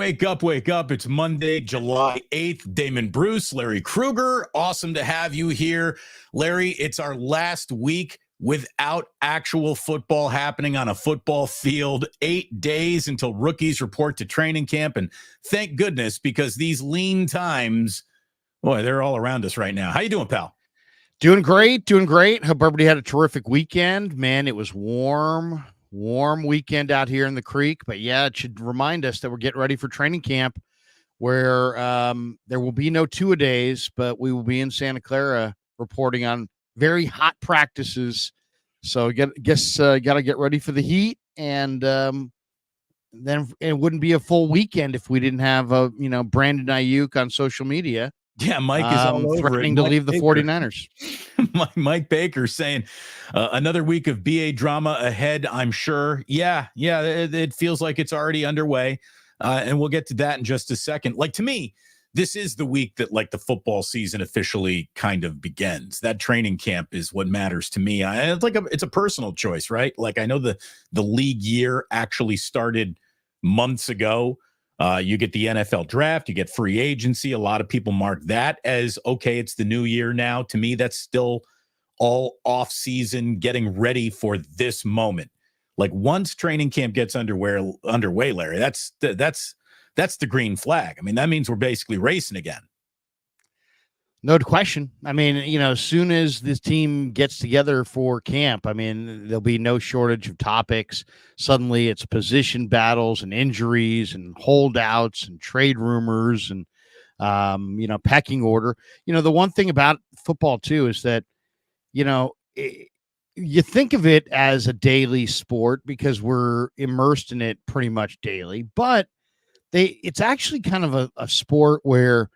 wake up, wake up. It's Monday, July 8th. Damon Bruce, Larry Kruger. Awesome to have you here. Larry, it's our last week without actual football happening on a football field. 8 days until rookies report to training camp. And thank goodness, because these lean times, boy, they're all around us right now. How you doing, pal? Doing great. Hope everybody had a terrific weekend. Man, it was warm weekend out here in the creek. But yeah, it should remind us that we're getting ready for training camp, where there will be no two-a-days, but we will be in Santa Clara reporting on very hot practices. So got to get ready for the heat, and then it wouldn't be a full weekend if we didn't have Brandon Aiyuk on social media. Yeah, Mike is all over threatening to leave the 49ers. Mike Baker saying another week of BA drama ahead, I'm sure. Yeah, it feels like it's already underway, and we'll get to that in just a second. Like, to me, this is the week that, like, the football season officially kind of begins. That training camp is what matters to me. It's a personal choice, right? Like, I know the league year actually started months ago. You get the NFL draft, you get free agency. A lot of people mark that as, okay, it's the new year now. To me, that's still all off season, getting ready for this moment. Like, once training camp gets underway, Larry, that's the green flag. I mean, that means we're basically racing again. No question. I mean, as soon as this team gets together for camp, I mean, there'll be no shortage of topics. Suddenly it's position battles and injuries and holdouts and trade rumors and, pecking order. The one thing about football, too, is that, you think of it as a daily sport because we're immersed in it pretty much daily, but it's actually kind of a sport where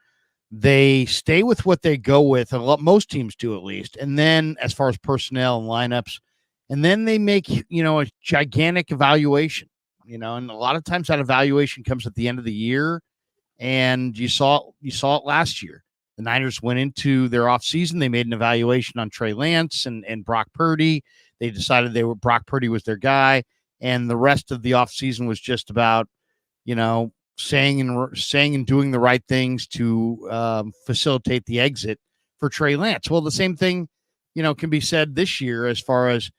they stay with what they go with. Most teams do, at least. And then as far as personnel and lineups, and then they make, a gigantic evaluation, and a lot of times that evaluation comes at the end of the year. And you saw it last year. The Niners went into their offseason. They made an evaluation on Trey Lance and Brock Purdy. They decided Brock Purdy was their guy. And the rest of the offseason was just about, saying and doing the right things to facilitate the exit for Trey Lance. Well, the same thing, can be said this year as far as,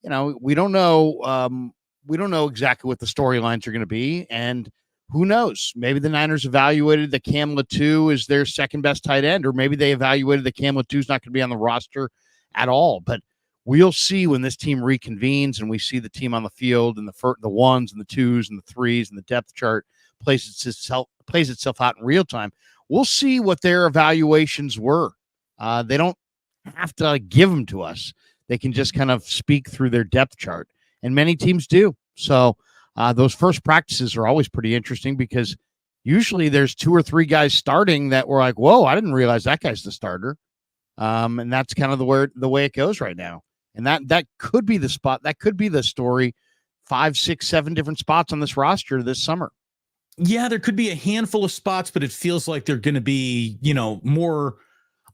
we don't know exactly what the storylines are going to be, and who knows? Maybe the Niners evaluated that Cam Latu is their second best tight end, or maybe they evaluated that Cam Latu is not going to be on the roster at all. But we'll see when this team reconvenes and we see the team on the field and the ones and the twos and the threes and the depth chart plays itself out in real time. We'll see what their evaluations were. They don't have to give them to us. They can just kind of speak through their depth chart, and many teams do. So those first practices are always pretty interesting because usually there's two or three guys starting that we're like, whoa, I didn't realize that guy's the starter. And that's kind of the way it goes right now. And that could be the spot. That could be the story. 5, 6, 7 different spots on this roster this summer. Yeah, there could be a handful of spots, but it feels like they're going to be, more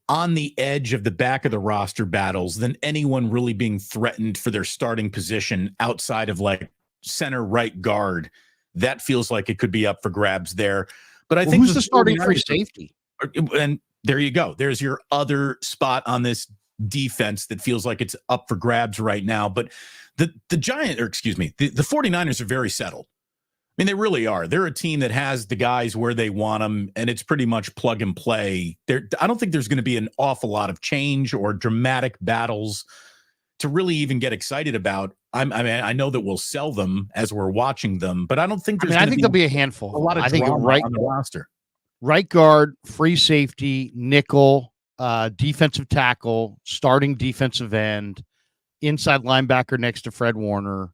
on the edge of the back of the roster battles than anyone really being threatened for their starting position outside of, like, center right guard. That feels like it could be up for grabs there. But I think who's the starting free safety? And there you go. There's your other spot on this defense that feels like it's up for grabs right now. But the 49ers are very settled. I mean, they really are. They're a team that has the guys where they want them, and it's pretty much plug and play. I don't think there's going to be an awful lot of change or dramatic battles to really even get excited about. I know that we'll sell them as we're watching them, but I don't think there's. I think there'll be a handful. A lot of drama on the roster. Right guard, free safety, nickel, defensive tackle, starting defensive end, inside linebacker next to Fred Warner.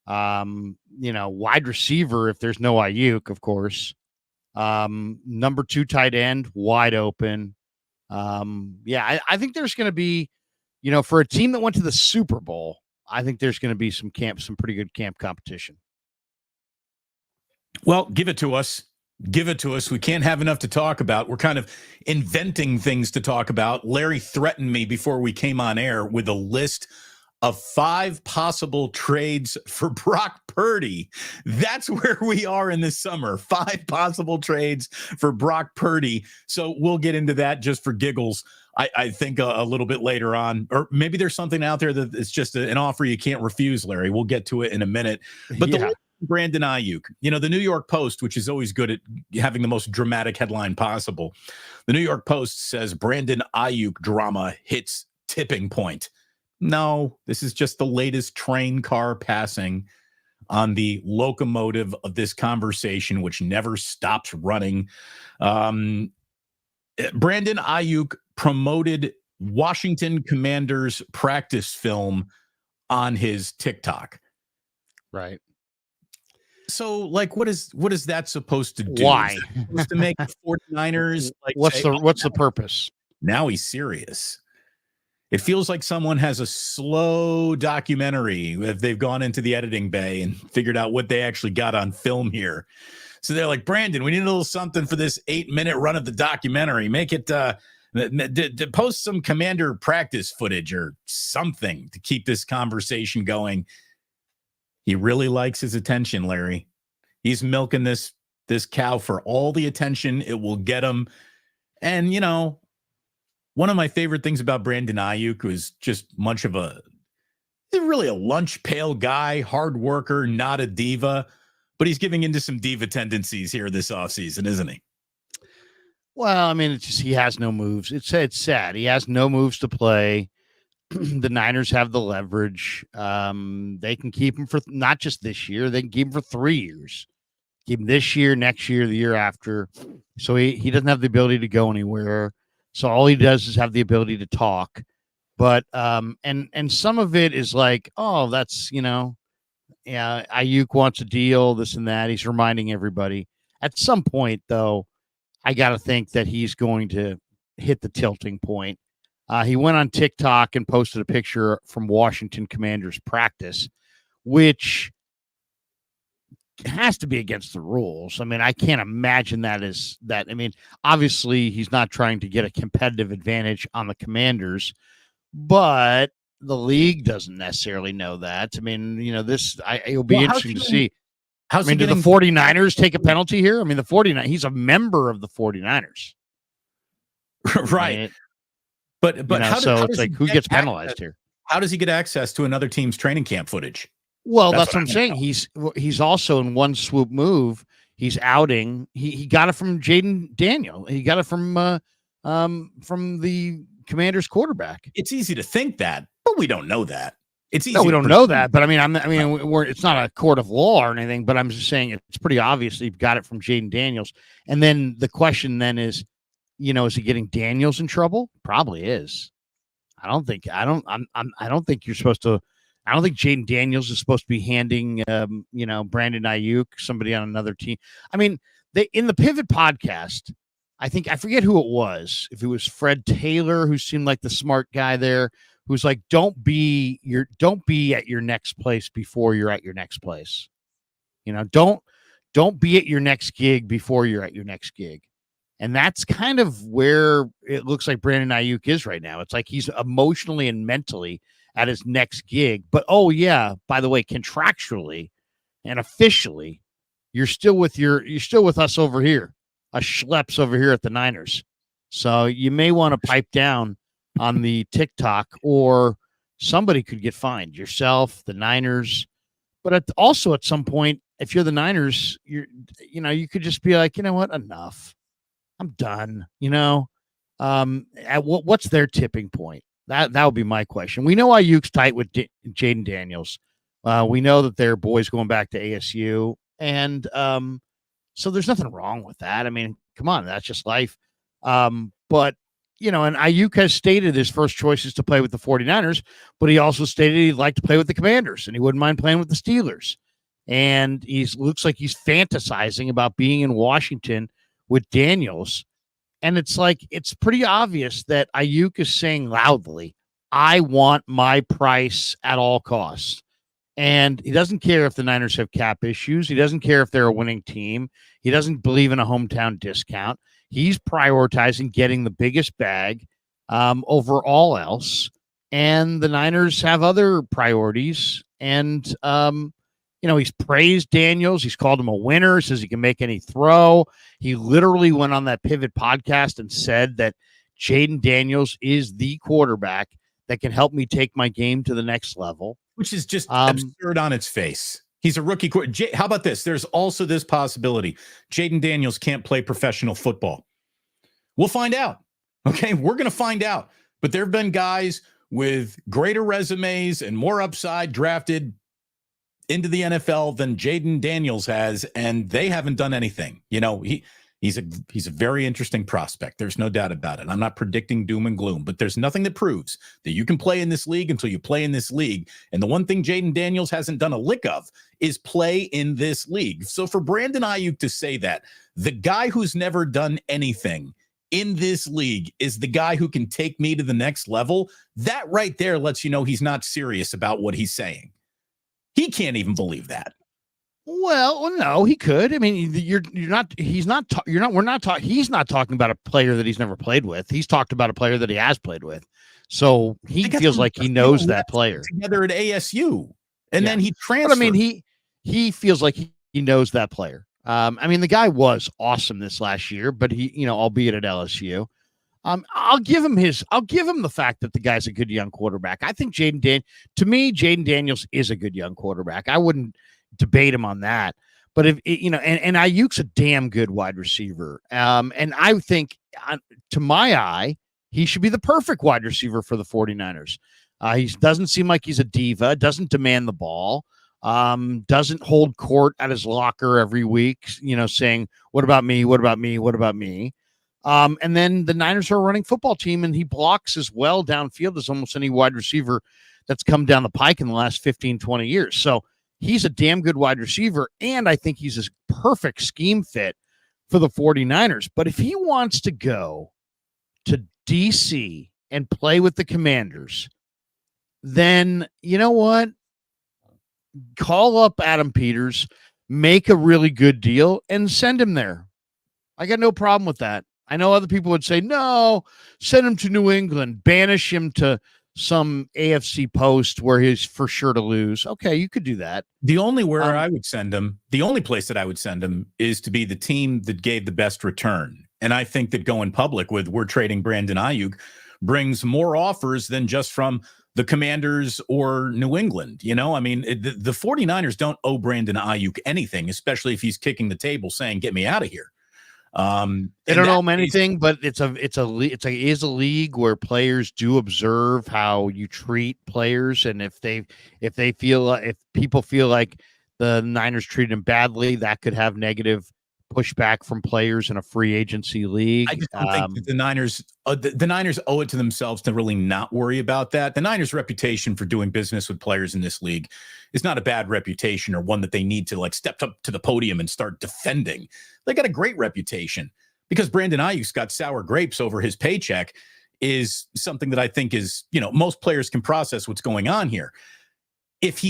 Wide receiver if there's no Aiyuk, of course. Number 2 tight end, wide open. I think there's going to be, for a team that went to the Super Bowl, I think there's going to be some pretty good camp competition. Well, give it to us. We can't have enough to talk about. We're kind of inventing things to talk about. Larry threatened me before we came on air with a list of 5 possible trades for Brock Purdy. That's where we are in this summer. 5 possible trades for Brock Purdy. So we'll get into that just for giggles. I think a little bit later on, or maybe there's something out there that it's just an offer you can't refuse, Larry. We'll get to it in a minute. But the Brandon Aiyuk, the New York Post, which is always good at having the most dramatic headline possible. The New York Post says Brandon Aiyuk drama hits tipping point. No, this is just the latest train car passing on the locomotive of this conversation, which never stops running. Brandon Aiyuk promoted Washington Commanders practice film on his TikTok. Right. So, like, what is that supposed to do? Why? Supposed to make the 49ers like what's the purpose? Now he's serious. It feels like someone has a slow documentary if they've gone into the editing bay and figured out what they actually got on film here. So they're like, Brandon, we need a little something for this 8-minute run of the documentary. Make it post some commander practice footage or something to keep this conversation going. He really likes his attention, Larry. He's milking this cow for all the attention it will get him. And, one of my favorite things about Brandon Aiyuk was just really a lunch pail guy, hard worker, not a diva, but he's giving into some diva tendencies here this offseason, isn't he? Well, I mean, it's just he has no moves. It's sad. He has no moves to play. The Niners have the leverage. They can keep him for not just this year. They can keep him for 3 years. Keep him this year, next year, the year after. So he doesn't have the ability to go anywhere. So all he does is have the ability to talk. But and some of it is like, oh, that's Aiyuk wants a deal, this and that. He's reminding everybody. At some point, though, I got to think that he's going to hit the tilting point. He went on TikTok and posted a picture from Washington Commanders practice, which has to be against the rules. I mean, I can't imagine that is that. I mean, obviously he's not trying to get a competitive advantage on the Commanders, but the league doesn't necessarily know that. I mean, it'll be interesting to see. Do the 49ers take a penalty here? I mean, the 49ers, he's a member of the 49ers. Right. But how it's like who gets penalized here? How does he get access to another team's training camp footage? Well, that's what I'm saying. He's also in one swoop move. He's outing. He got it from Jaden Daniel. He got it from the Commanders quarterback. It's easy to think that, but we don't know that. It's easy. No, we don't know that. But I mean, it's not a court of law or anything. But I'm just saying it's pretty obvious he got it from Jaden Daniels. And then the question then is, is he getting Daniels in trouble? Probably is. I don't think you're supposed to. I don't think Jaden Daniels is supposed to be handing, Brandon Aiyuk, somebody on another team. I mean, in the Pivot podcast, I forget who it was. If it was Fred Taylor, who seemed like the smart guy there, who's like, don't be at your next place before you're at your next place. Don't be at your next gig before you're at your next gig. And that's kind of where it looks like Brandon Aiyuk is right now. It's like he's emotionally and mentally at his next gig. But, oh, yeah, by the way, contractually and officially, you're still with us over here, us schleps over here at the Niners. So you may want to pipe down on the TikTok, or somebody could get fined, yourself, the Niners. But also at some point, if you're the Niners, you could just be like, you know what, enough. I'm done. What's their tipping point? That would be my question. We know Aiyuk's tight with Jaden Daniels. We know that their boys going back to ASU, and so there's nothing wrong with that. I mean, come on, that's just life. But and Aiyuk has stated his first choice is to play with the 49ers, but he also stated he'd like to play with the Commanders and he wouldn't mind playing with the Steelers. And looks like he's fantasizing about being in Washington with Daniels. And it's like, it's pretty obvious that Aiyuk is saying loudly, I want my price at all costs. And he doesn't care if the Niners have cap issues. He doesn't care if they're a winning team. He doesn't believe in a hometown discount. He's prioritizing getting the biggest bag over all else. and the Niners have other priorities. And he's praised Daniels. He's called him a winner. Says he can make any throw. He literally went on that Pivot podcast and said that Jaden Daniels is the quarterback that can help me take my game to the next level, which is just absurd on its face. He's a rookie. How about this? There's also this possibility. Jaden Daniels can't play professional football. We'll find out. Okay, we're going to find out. But there have been guys with greater resumes and more upside drafted into the NFL than Jaden Daniels has, and they haven't done anything. He's a very interesting prospect. There's no doubt about it. I'm not predicting doom and gloom, but there's nothing that proves that you can play in this league until you play in this league. And the one thing Jaden Daniels hasn't done a lick of is play in this league. So for Brandon Aiyuk to say that, the guy who's never done anything in this league is the guy who can take me to the next level, that right there lets you know he's not serious about what he's saying. He can't even believe that. Well, no, he could. I mean, he's not talking about a player that he's never played with. He's talked about a player that he has played with. So he feels like he knows that player. Together at ASU. And then he transferred. But I mean, he feels like he knows that player. I mean, the guy was awesome this last year, but he, albeit at LSU. I'll give him the fact that the guy's a good young quarterback. I think Jaden Daniels is a good young quarterback. I wouldn't debate him on that. But if and Aiyuk's a damn good wide receiver. And I think to my eye, he should be the perfect wide receiver for the 49ers. He doesn't seem like he's a diva, doesn't demand the ball, doesn't hold court at his locker every week, saying, what about me? What about me? What about me? And then the Niners are a running football team, and he blocks as well downfield as almost any wide receiver that's come down the pike in the last 15, 20 years. So he's a damn good wide receiver, and I think he's a perfect scheme fit for the 49ers. But if he wants to go to DC and play with the Commanders, then you know what? Call up Adam Peters, make a really good deal, and send him there. I got no problem with that. I know other people would say, no, send him to New England, banish him to some AFC post where he's for sure to lose. Okay, you could do that. The only I would send him, the only place that I would send him is to be the team that gave the best return. And I think that going public with we're trading Brandon Aiyuk brings more offers than just from the Commanders or New England. I mean, the 49ers don't owe Brandon Aiyuk anything, especially if he's kicking the table saying, get me out of here. They don't owe him anything, but it's a league where players do observe how you treat players, and if people feel like the Niners treated him badly, that could have negative pushback from players in a free agency league. I just don't think that the Niners owe it to themselves to really not worry about that. The Niners' reputation for doing business with players in this league is not a bad reputation or one that they need to step up to the podium and start defending. They got a great reputation because Brandon Aiyuk's got sour grapes over his paycheck is something that I think is, most players can process what's going on here. If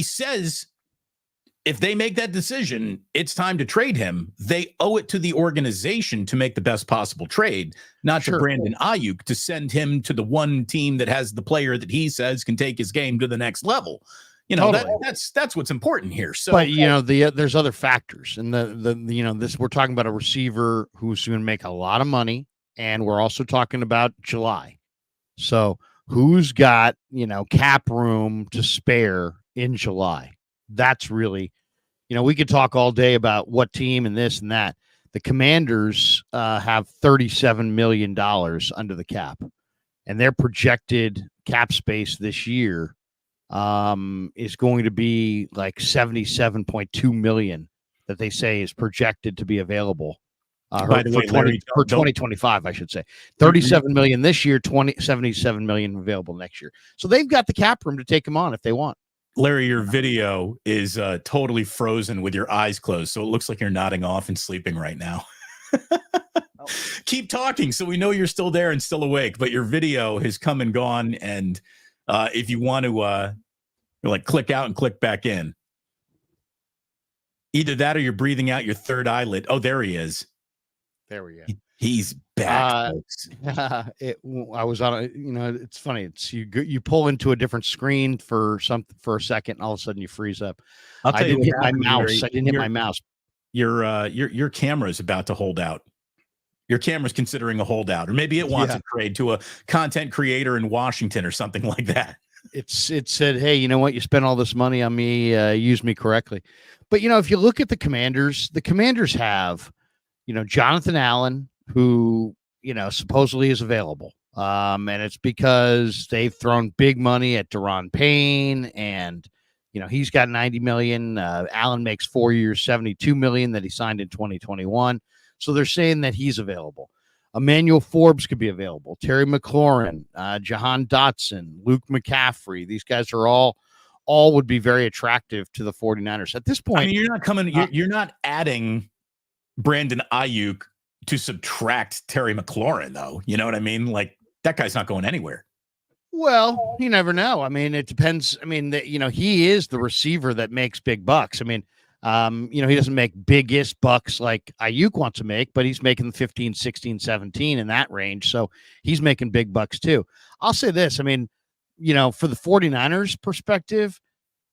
they make that decision, it's time to trade him. They owe it to the organization to make the best possible trade, not to Brandon Aiyuk to send him to the one team that has the player that he says can take his game to the next level. Totally. That's what's important here. So, but there's other factors, and this we're talking about a receiver who's going to make a lot of money, and we're also talking about July. So who's got cap room to spare in July? That's really, we could talk all day about what team and this and that. The Commanders have $37 million under the cap, and their projected cap space this year is going to be like 77.2 million that they say is projected to be available By the way, Larry, for 2025, I should say. 37 million this year, 77 million available next year. So they've got the cap room to take them on if they want. Larry, your video is totally frozen with your eyes closed, so it looks like you're nodding off and sleeping right now. Keep talking so we know you're still there and still awake, but your video has come and gone, and if you want to click out and click back in. Either that or you're breathing out your third eyelid. Oh, there he is. There we go. He's back, folks. I was on a, it's funny. It's you pull into a different screen for a second, and all of a sudden you freeze up. I'll tell I you didn't what hit my happened, mouse. Gary. I didn't hit my mouse. Your camera is about to hold out. Your camera's considering a holdout, or maybe it wants a trade to a content creator in Washington or something like that. It said, hey, you know what? You spent all this money on me. Use me correctly. But, if you look at the Commanders have, Jonathan Allen, who, supposedly is available. And it's because they've thrown big money at Deron Payne, and, he's got 90 million. Allen makes 4 years, 72 million that he signed in 2021. So they're saying that he's available. Emmanuel Forbes could be available. Terry McLaurin, Jahan Dotson, Luke McCaffrey. These guys are all would be very attractive to the 49ers. At this point, I mean, you're not adding Brandon Aiyuk to subtract Terry McLaurin, though. You know what I mean? Like, that guy's not going anywhere. Well, you never know. I mean, it depends. I mean, he is the receiver that makes big bucks. I mean, he doesn't make biggest bucks like Aiyuk wants to make, but he's making 15, 16, 17 in that range. So he's making big bucks too. I'll say this. I mean, for the 49ers perspective,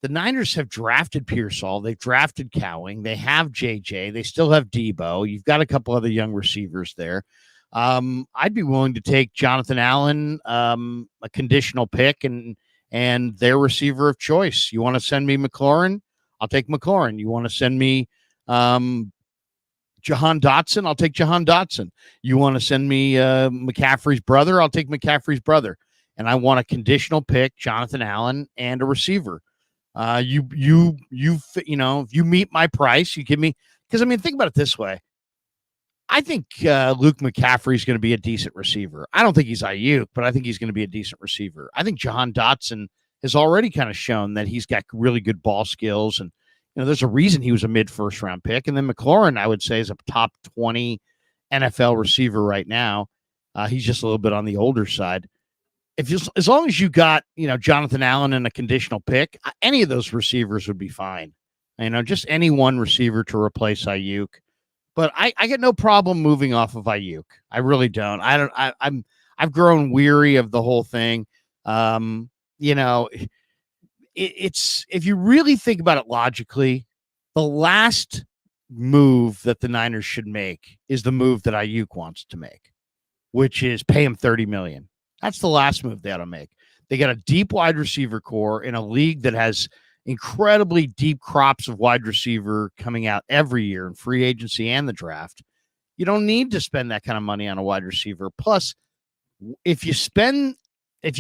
the Niners have drafted Pearsall. They've drafted Cowing. They have JJ. They still have Debo. You've got a couple other young receivers there. I'd be willing to take Jonathan Allen, a conditional pick, and their receiver of choice. You want to send me McLaurin? I'll take McLaurin. You want to send me Jahan Dotson? I'll take Jahan Dotson. You want to send me McCaffrey's brother? I'll take McCaffrey's brother. And I want a conditional pick, Jonathan Allen, and a receiver. If you meet my price, you give me, because I mean, think about it this way. I think Luke McCaffrey is going to be a decent receiver. I don't think he's Aiyuk, but I think he's going to be a decent receiver. I think Jahan Dotson has already kind of shown that he's got really good ball skills. And, there's a reason he was a mid-first round pick. And then McLaurin, I would say, is a top 20 NFL receiver right now. He's just a little bit on the older side. As long as you got, Jonathan Allen and a conditional pick, any of those receivers would be fine. Just any one receiver to replace Aiyuk. But I get no problem moving off of Aiyuk. I really don't. I've grown weary of the whole thing. It's if you really think about it logically, the last move that the Niners should make is the move that Aiyuk wants to make, which is pay him $30 million. That's the last move they ought to make. They got a deep wide receiver core in a league that has incredibly deep crops of wide receiver coming out every year in free agency and the draft. You don't need to spend that kind of money on a wide receiver. Plus, if you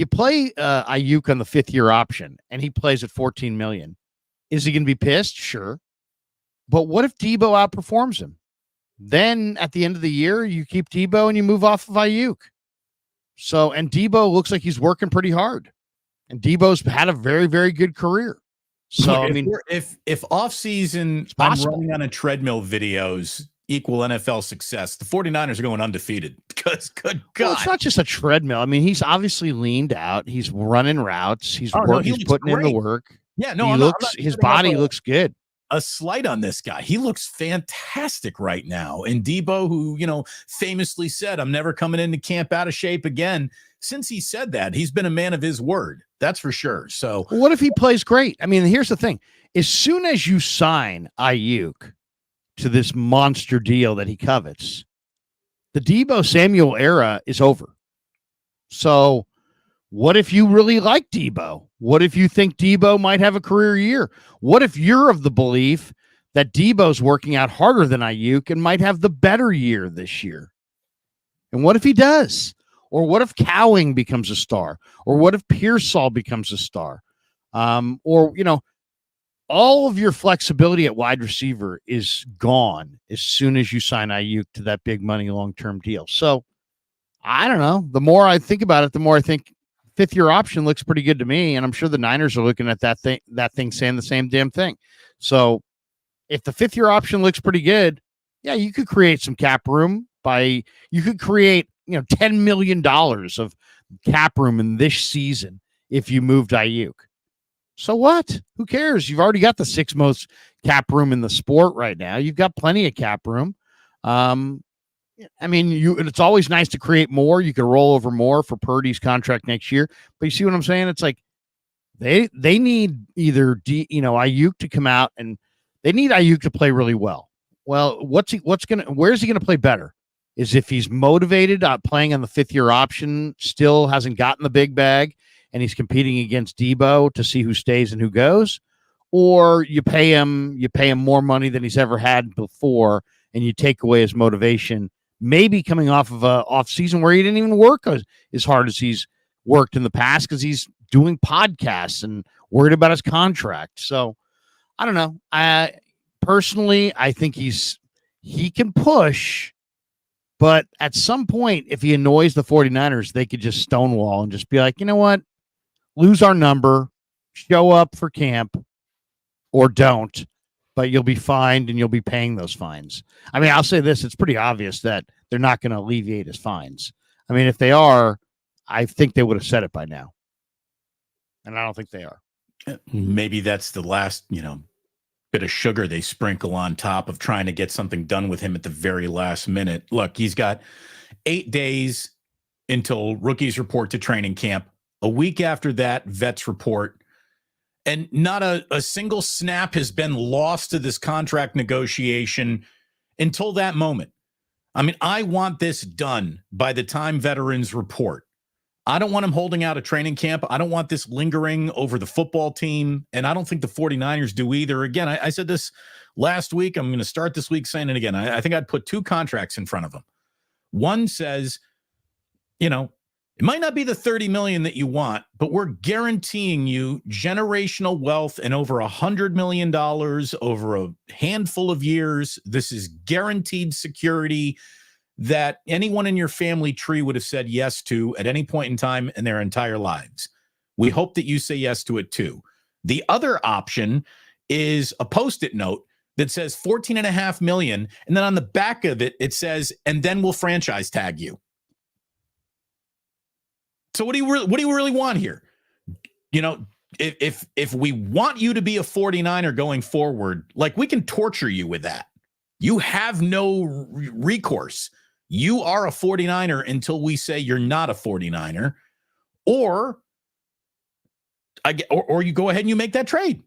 play Aiyuk on the 5th-year option and he plays at $14 million, is he going to be pissed? Sure. But what if Debo outperforms him? Then at the end of the year, you keep Debo and you move off of Aiyuk. And Debo looks like he's working pretty hard. And Debo's had a very, very good career. So, if off-season I'm running on a treadmill videos equal NFL success, the 49ers are going undefeated because, good God. Well, it's not just a treadmill. I mean, he's obviously leaned out. He's running routes. He's putting in the work. Yeah, no, his body looks good. A slight on this guy. He looks fantastic right now. And Debo, who, famously said, I'm never coming into camp out of shape again. Since he said that, he's been a man of his word. That's for sure. So what if he plays great? I mean, here's the thing. As soon as you sign Aiyuk to this monster deal that he covets, the Debo Samuel era is over. So what if you really like Debo? What if you think Debo might have a career year? What if you're of the belief that Debo's working out harder than Aiyuk and might have the better year this year? And what if he does? Or what if Cowing becomes a star? Or what if Pearsall becomes a star? All of your flexibility at wide receiver is gone as soon as you sign Aiyuk to that big money long-term deal. So I don't know. The more I think about it, the more I think 5th-year option looks pretty good to me. And I'm sure the Niners are looking at that thing saying the same damn thing. So if the 5th-year option looks pretty good, yeah, you could create some cap room you could create, $10 million of cap room in this season if you moved Aiyuk. So what? Who cares? You've already got the 6th most cap room in the sport right now. You've got plenty of cap room. I mean, it's always nice to create more. You can roll over more for Purdy's contract next year. But you see what I'm saying? It's like they need either Aiyuk to come out, and they need Aiyuk to play really well. Well, where's he gonna play better? Is if he's motivated playing on the 5th-year option, still hasn't gotten the big bag, and he's competing against Debo to see who stays and who goes, or you pay him more money than he's ever had before, and you take away his motivation. Maybe coming off of a off season where he didn't even work as hard as he's worked in the past because he's doing podcasts and worried about his contract. So I don't know. I think he can push, but at some point, if he annoys the 49ers, they could just stonewall and just be like, you know what? Lose our number, show up for camp, or don't, but you'll be fined and you'll be paying those fines. I mean, I'll say this, it's pretty obvious that they're not going to alleviate his fines. I mean, if they are, I think they would have said it by now. And I don't think they are. Maybe that's the last, bit of sugar they sprinkle on top of trying to get something done with him at the very last minute. Look, he's got 8 days until rookies report to training camp. A week after that, vets report. And not a single snap has been lost to this contract negotiation until that moment. I mean, I want this done by the time veterans report. I don't want him holding out a training camp. I don't want this lingering over the football team. And I don't think the 49ers do either. Again, I said this last week. I'm going to start this week saying it again. I think I'd put 2 contracts in front of him. One says, it might not be the $30 million that you want, but we're guaranteeing you generational wealth and over $100 million over a handful of years. This is guaranteed security that anyone in your family tree would have said yes to at any point in time in their entire lives. We hope that you say yes to it too. The other option is a Post-it note that says $14.5 million. And then on the back of it, it says, and then we'll franchise tag you. So what do you really want here? If we want you to be a 49er going forward, like, we can torture you with that. You have no recourse. You are a 49er until we say you're not a 49er, or you go ahead and you make that trade.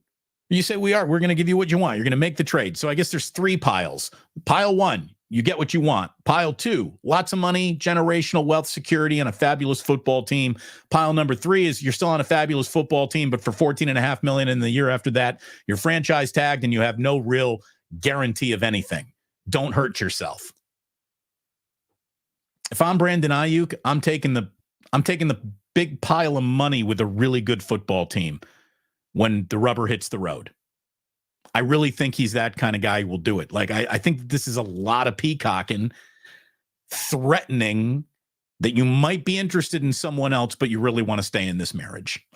You say we're going to give you what you want. You're going to make the trade. So I guess there's 3 piles. Pile 1, you get what you want. Pile 2, lots of money, generational wealth, security, and a fabulous football team. Pile number 3 is you're still on a fabulous football team, but for $14.5 million in the year after that, you're franchise tagged and you have no real guarantee of anything. Don't hurt yourself. If I'm Brandon Aiyuk, I'm taking the big pile of money with a really good football team when the rubber hits the road. I really think he's that kind of guy who will do it. Like, I think this is a lot of peacocking, threatening that you might be interested in someone else, but you really want to stay in this marriage.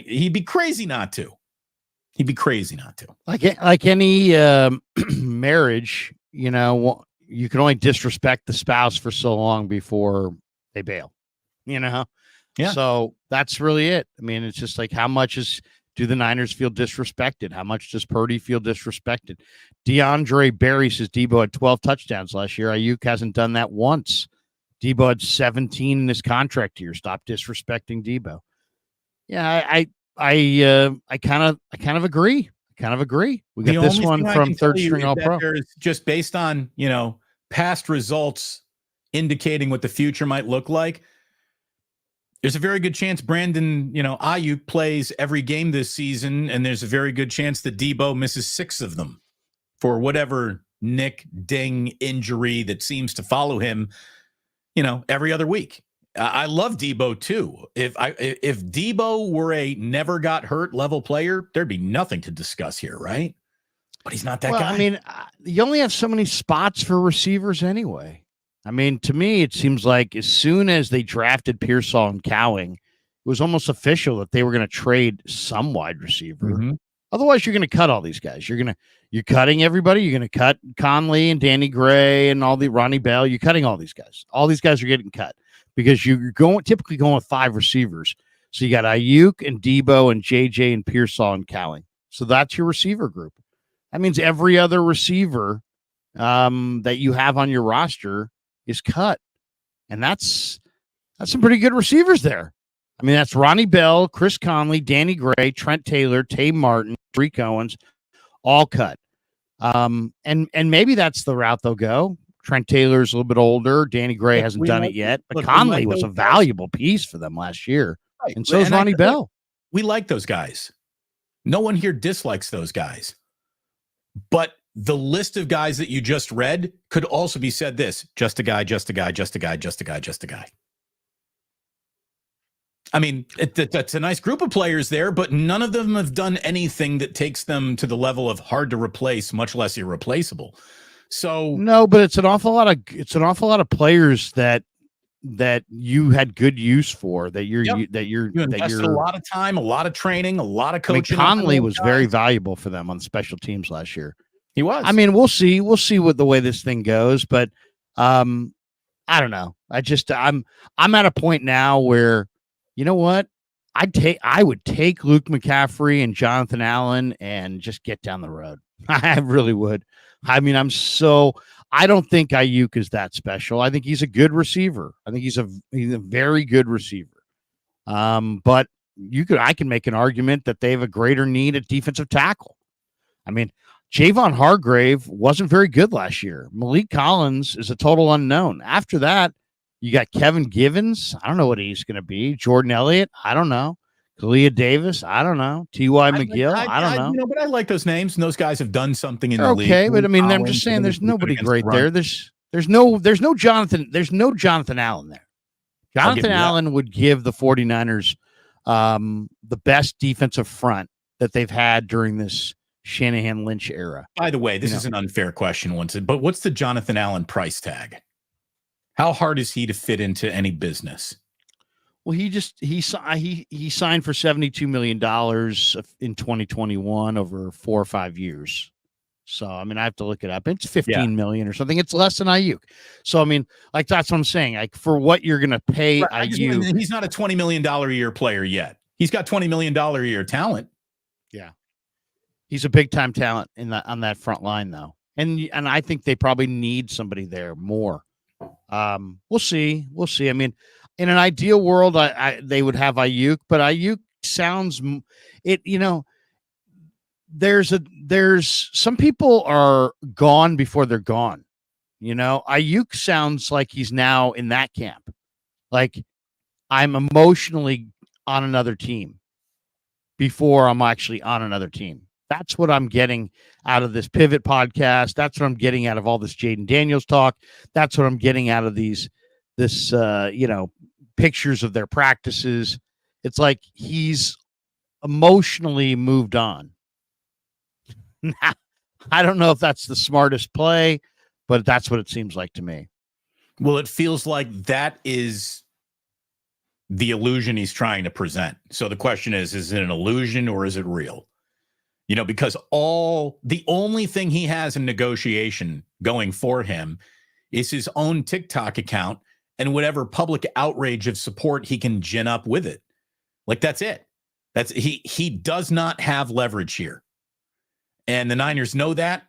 He'd be crazy not to. He'd be crazy not to. Like any marriage, you can only disrespect the spouse for so long before they bail, Yeah. So that's really it. I mean, it's just like, how much do the Niners feel disrespected? How much does Purdy feel disrespected? DeAndre Barry says Debo had 12 touchdowns last year. Aiyuk hasn't done that once. Debo had 17 in his contract year. Stop disrespecting Debo. Yeah, I kind of agree. We got this one from third string All Pro. Just based on, past results indicating what the future might look like. There's a very good chance Brandon, Aiyuk plays every game this season, and there's a very good chance that Debo misses 6 of them for whatever nick, ding, injury that seems to follow him, every other week. I love Debo too. If Debo were a never got hurt level player, there'd be nothing to discuss here, right? But he's not that guy. I mean, you only have so many spots for receivers anyway. I mean, to me, it seems like as soon as they drafted Pearsall and Cowing, it was almost official that they were going to trade some wide receiver. Mm-hmm. Otherwise, you're going to cut all these guys. You're cutting everybody. You're going to cut Conley and Danny Gray and all the Ronnie Bell. You're cutting all these guys. All these guys are getting cut because you're typically going with 5 receivers. So you got Aiyuk and Debo and JJ and Pearsall and Cowing. So that's your receiver group. That means every other receiver that you have on your roster is cut. And that's some pretty good receivers there. I mean, that's Ronnie Bell, Chris Conley, Danny Gray, Trent Taylor, Tay Martin, Tariq Owens, all cut. And maybe that's the route they'll go. Trent Taylor's a little bit older. Danny Gray hasn't done it yet, but Conley was a valuable piece for them last year. Right. And so is Ronnie Bell. We like those guys. No one here dislikes those guys. But the list of guys that you just read could also be said this: just a guy, just a guy, just a guy, just a guy, just a guy. I mean, that's a nice group of players there, but none of them have done anything that takes them to the level of hard to replace, much less irreplaceable. So no, but it's an awful lot of players that you had good use for, that you're invested a lot of time, a lot of training, a lot of coaching. I mean, Conley was very valuable for them on special teams last year. He was. I mean, we'll see what the way this thing goes, but I don't know. I'm at a point now where, you know what? I would take Luke McCaffrey and Jonathan Allen and just get down the road. I really would. I mean, I don't think Aiyuk is that special. I think he's a good receiver. I think he's a very good receiver. But I can make an argument that they have a greater need at defensive tackle. I mean, Javon Hargrave wasn't very good last year. Malik Collins is a total unknown. After that, you got Kevin Givens. I don't know what he's going to be. Jordan Elliott. I don't know. Kalia Davis, I don't know. T.Y. McGill, I don't know. But I like those names, and those guys have done something in the league. Okay, but I mean, I'm just saying, there's nobody great there. There's no Jonathan Allen there. Jonathan Allen would give the 49ers the best defensive front that they've had during this Shanahan-Lynch era. By the way, this is an unfair question, but what's the Jonathan Allen price tag? How hard is he to fit into any business? Well, he signed for $72 million in 2021 over 4 or 5 years. So, I mean, I have to look it up. It's $15 million or something. It's less than Aiyuk. So, I mean, like, that's what I'm saying. Like, for what you're going to pay Aiyuk. He's not a $20 million a year player yet. He's got $20 million a year talent. Yeah. He's a big time talent on that front line, though. And I think they probably need somebody there more. We'll see. I mean, in an ideal world, they would have Aiyuk, but Aiyuk sounds it. You know, there's some people are gone before they're gone. You know, Aiyuk sounds like he's now in that camp. Like, I'm emotionally on another team before I'm actually on another team. That's what I'm getting out of this Pivot podcast. That's what I'm getting out of all this Jaden Daniels talk. That's what I'm getting out of this pictures of their practices. It's like he's emotionally moved on. I don't know if that's the smartest play, but that's what it seems like to me. Well, it feels like that is the illusion he's trying to present. So the question is it an illusion or is it real? You know, because the only thing he has in negotiation going for him is his own TikTok account and whatever public outrage of support he can gin up with it. Like, that's it. He does not have leverage here. And the Niners know that.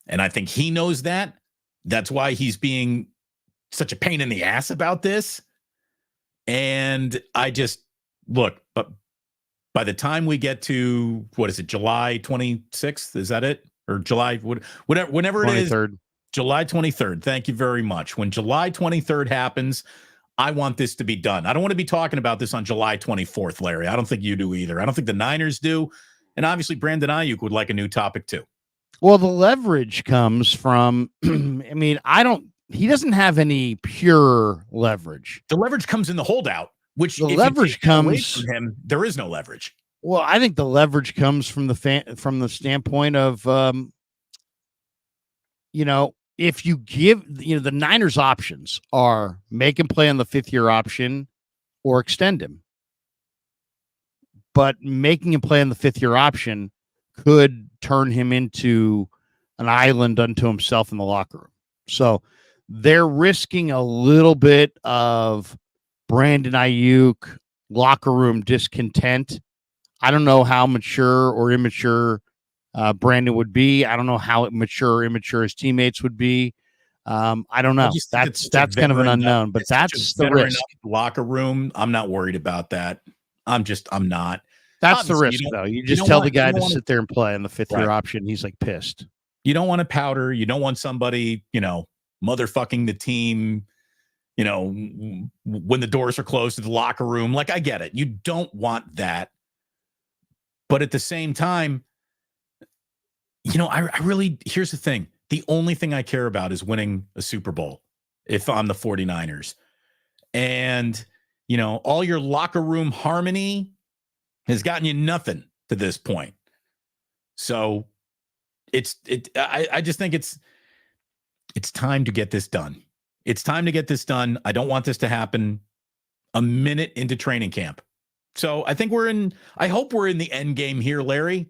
And I think he knows that. That's why he's being such a pain in the ass about this. And I just look, but by the time we get to, what is it, July 26th? Is that it? Or July, whenever 23rd. It is. July 23rd. Thank you very much. When July 23rd happens, I want this to be done. I don't want to be talking about this on July 24th, Larry. I don't think you do either. I don't think the Niners do. And obviously, Brandon Aiyuk would like a new topic too. Well, the leverage comes from, I mean, he doesn't have any pure leverage. The leverage comes in the holdout, which the leverage comes from him. There is no leverage. Well, I think the leverage comes from the standpoint of, if you give, the Niners options are make him play on the 5th-year option or extend him. But making him play on the 5th-year option could turn him into an island unto himself in the locker room. So they're risking a little bit of Brandon Aiyuk locker room discontent. I don't know how mature or immature Brandon would be. I don't know how mature or immature his teammates would be. I don't I know. just think it's such a That's kind of an veteran unknown, but it's such a that's the veteran risk. locker room. I'm not worried about that. I'm not. That's the Obviously, risk, though. You you just don't tell the want you guy don't to want sit there and play on the fifth year right. option. He's like pissed. You don't want to powder. You don't want somebody, motherfucking the team, when the doors are closed to the locker room. Like, I get it. You don't want that. But at the same time, I really, here's the thing. The only thing I care about is winning a Super Bowl if I'm the 49ers. And, all your locker room harmony has gotten you nothing to this point. So I just think it's time to get this done. It's time to get this done. I don't want this to happen a minute into training camp. So I think I hope we're in the end game here, Larry.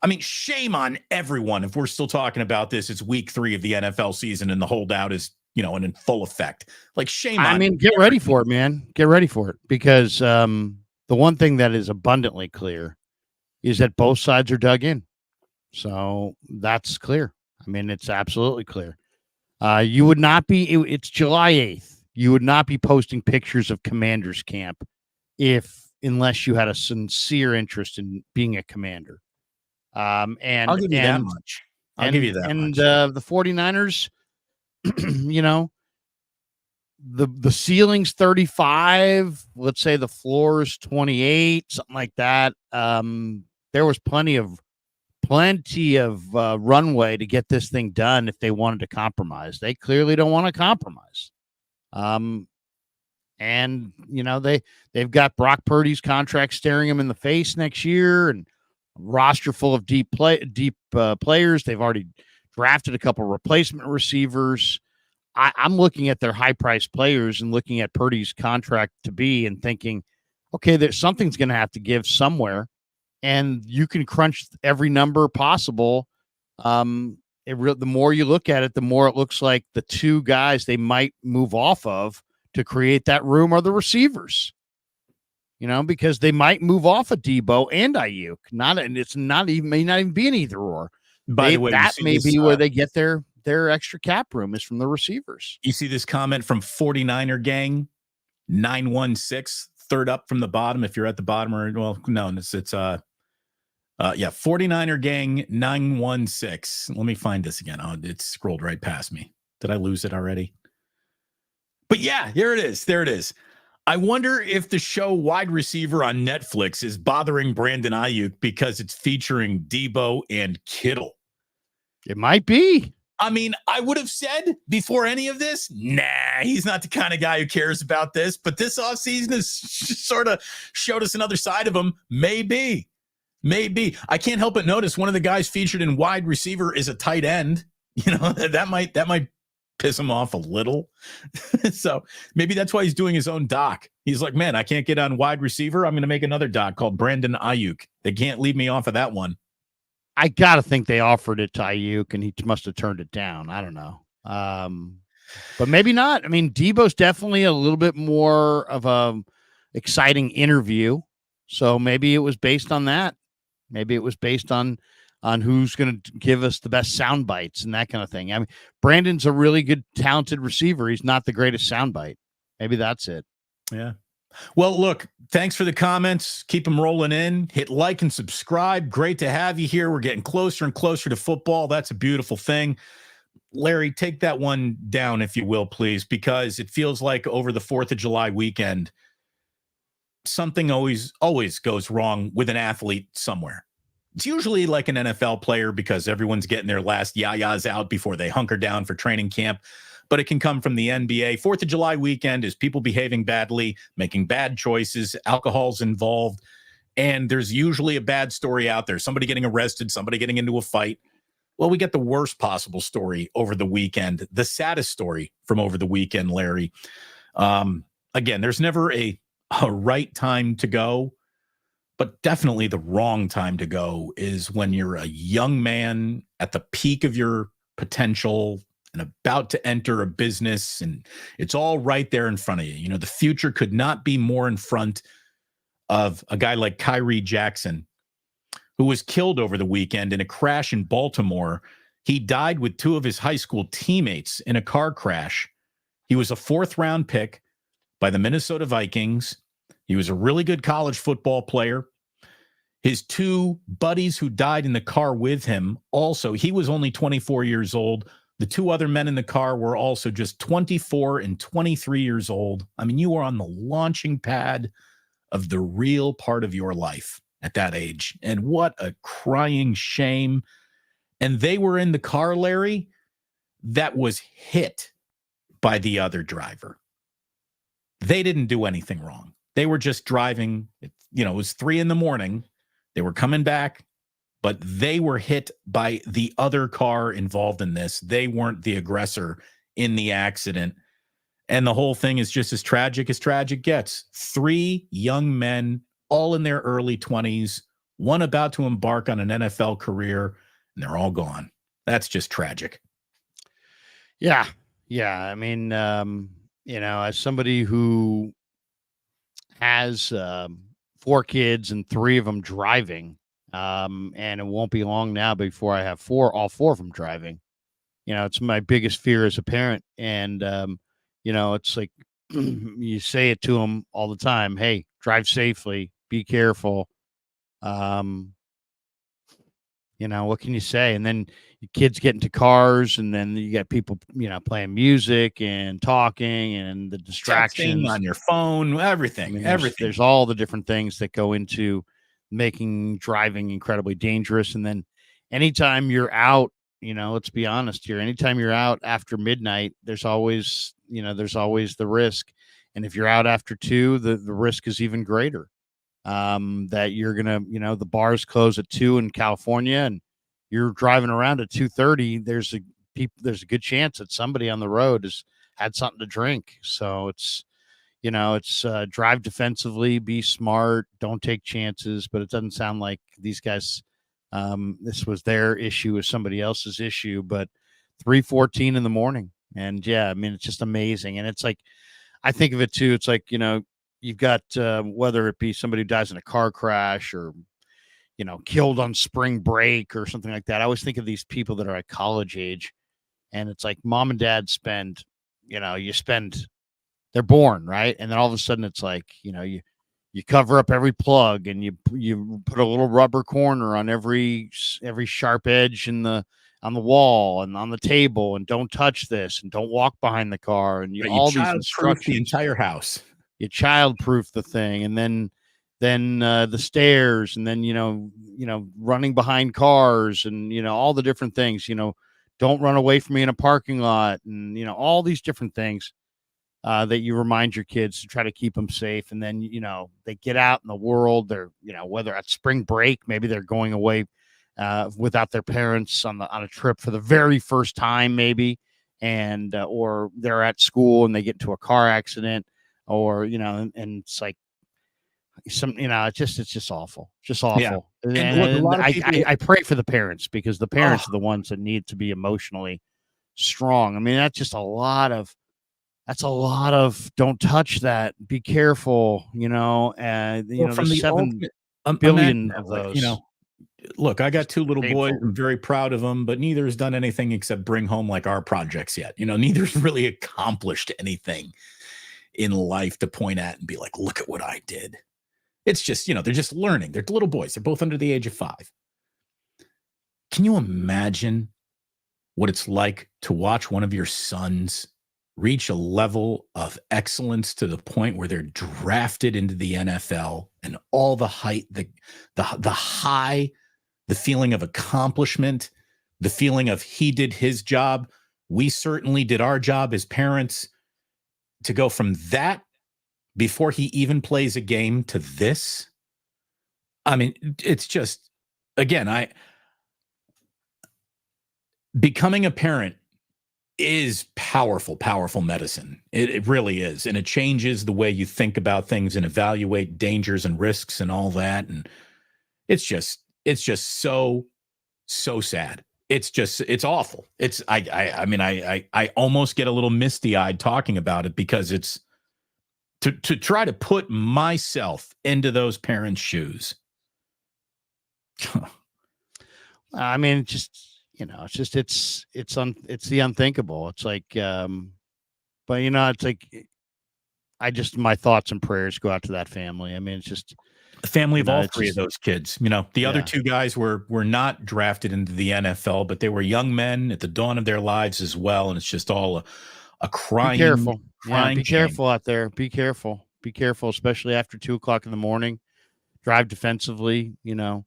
I mean, shame on everyone if we're still talking about this. It's week 3 of the NFL season and the holdout is, in full effect. Like, shame on. I mean, get ready for it, man. Get ready for it, because the one thing that is abundantly clear is that both sides are dug in. So that's clear. I mean, it's absolutely clear. You would not be, it's July 8th. You would not be posting pictures of Commanders camp unless you had a sincere interest in being a commander. And I'll give you that much. I'll give you that much. And the 49ers, the ceiling's 35. Let's say the floor is 28, something like that. There was plenty of runway to get this thing done if they wanted to compromise. They clearly don't want to compromise. And they've got Brock Purdy's contract staring him in the face next year, and a roster full of deep players. They've already drafted a couple replacement receivers. I'm looking at their high-priced players and looking at Purdy's contract to be and thinking, okay, there's something's going to have to give somewhere, and you can crunch every number possible. The more you look at it, the more it looks like the two guys they might move off of to create that room are the receivers. Because they might move off of Debo and Aiyuk. May not even be an either or. By the way, that may be where they get their extra cap room is from the receivers. You see this comment from 49er gang 916, third up from the bottom. If you're at the bottom, 49er gang 916. Let me find this again. Oh, it scrolled right past me. Did I lose it already? But yeah, here it is. There it is. I wonder if the show Wide Receiver on Netflix is bothering Brandon Aiyuk because it's featuring Debo and Kittle. It might be. I mean, I would have said before any of this, nah, he's not the kind of guy who cares about this. But this offseason has sort of showed us another side of him. Maybe. I can't help but notice one of the guys featured in Wide Receiver is a tight end. That might piss him off a little. So maybe that's why he's doing his own doc. He's like, man, I can't get on Wide Receiver. I'm going to make another doc called Brandon Aiyuk. They can't leave me off of that one. I got to think they offered it to Aiyuk and he must have turned it down. I don't know. But maybe not. I mean, Debo's definitely a little bit more of a exciting interview. So maybe it was based on that. Maybe it was based on who's going to give us the best sound bites and that kind of thing. I mean, Brandon's a really good, talented receiver. He's not the greatest sound bite. Maybe that's it. Yeah. Well, look, thanks for the comments. Keep them rolling in. Hit like and subscribe. Great to have you here. We're getting closer and closer to football. That's a beautiful thing. Larry, take that one down, if you will, please, because it feels like over the 4th of July weekend, something always goes wrong with an athlete somewhere. It's usually like an NFL player because everyone's getting their last yayas out before they hunker down for training camp. But it can come from the NBA. 4th of July weekend is people behaving badly, making bad choices, alcohol's involved, and there's usually a bad story out there. Somebody getting arrested, somebody getting into a fight. Well, we get the worst possible story over the weekend, the saddest story from over the weekend, Larry. Again, there's never a right time to go, but definitely the wrong time to go is when you're a young man at the peak of your potential and about to enter a business, and it's all right there in front of you. The future could not be more in front of a guy like Kyrie Jackson, who was killed over the weekend in a crash in Baltimore. He died with two of his high school teammates in a car crash. He was a 4th-round pick by the Minnesota Vikings. He was a really good college football player. His two buddies who died in the car with him also, he was only 24 years old. The two other men in the car were also just 24 and 23 years old. I mean, you were on the launching pad of the real part of your life at that age. And what a crying shame. And they were in the car, Larry, that was hit by the other driver. They didn't do anything wrong. They were just driving. It was 3 a.m. They were coming back, but they were hit by the other car involved in this. They weren't the aggressor in the accident. And the whole thing is just as tragic gets. 3 young men, all in their early 20s, one about to embark on an NFL career, and they're all gone. That's just tragic. Yeah. Yeah. I mean, as somebody who has 4 kids and 3 of them driving, and it won't be long now before I have all 4 of them driving. It's my biggest fear as a parent. And, it's like you say it to them all the time. Hey, drive safely, be careful. What can you say? And then your kids get into cars, and then you got people, playing music and talking and the distractions texting on your phone, everything. I mean, there's all the different things that go into making driving incredibly dangerous. And then anytime you're out, let's be honest here, anytime you're out after midnight, there's always the risk. And if you're out after 2, the risk is even greater. That you're gonna, the bars close at 2 in California, and you're driving around at 2:30. There's a good chance that somebody on the road has had something to drink. So it's drive defensively, be smart, don't take chances. But it doesn't sound like these guys, this was their issue or somebody else's issue. But 3:14 in the morning, and yeah, I mean, it's just amazing. And it's like, I think of it too. It's like, you've got whether it be somebody who dies in a car crash or, killed on spring break or something like that. I always think of these people that are at college age, and it's like mom and dad spend, they're born, right? And then all of a sudden it's like, you cover up every plug, and you put a little rubber corner on every sharp edge on the wall and on the table, and don't touch this, and don't walk behind the car, and all these instructions. The entire house. You child-proof the thing, and then the stairs, and then running behind cars, and all the different things. Don't run away from me in a parking lot, and all these different things that you remind your kids to try to keep them safe. And then they get out in the world. They're whether at spring break, maybe they're going away without their parents on a trip for the very first time, maybe, and or they're at school and they get into a car accident. Or, and it's like it's just awful, Yeah. And look, I pray for the parents, because the parents are the ones that need to be emotionally strong. I mean, that's a lot of don't touch that. Be careful, and from there's the 7 billion of like, those. Look, I got 2 little boys. Painful. I'm very proud of them, but neither has done anything except bring home like our projects yet. Neither's really accomplished anything in life to point at and be like, look at what I did. It's just, they're just learning. They're little boys. They're both under the age of 5. Can you imagine what it's like to watch one of your sons reach a level of excellence to the point where they're drafted into the NFL, and all the height, the high, the feeling of accomplishment, the feeling of he did his job. We certainly did our job as parents. To go from that before he even plays a game to this, I mean, it's just, again, becoming a parent is powerful medicine. It really is. And it changes the way you think about things and evaluate dangers and risks and all that. And it's just so sad. It's awful. I almost get a little misty eyed talking about it, because it's to try to put myself into those parents' shoes. I mean, just, it's just it's the unthinkable. It's like, but it's like my thoughts and prayers go out to that family. I mean, it's just a family of all it's three of just, those kids. The other two guys were not drafted into the NFL, but they were young men at the dawn of their lives as well. And it's just all a be careful. crying Be shame. careful out there. Be careful, especially after 2:00 in the morning. Drive defensively. You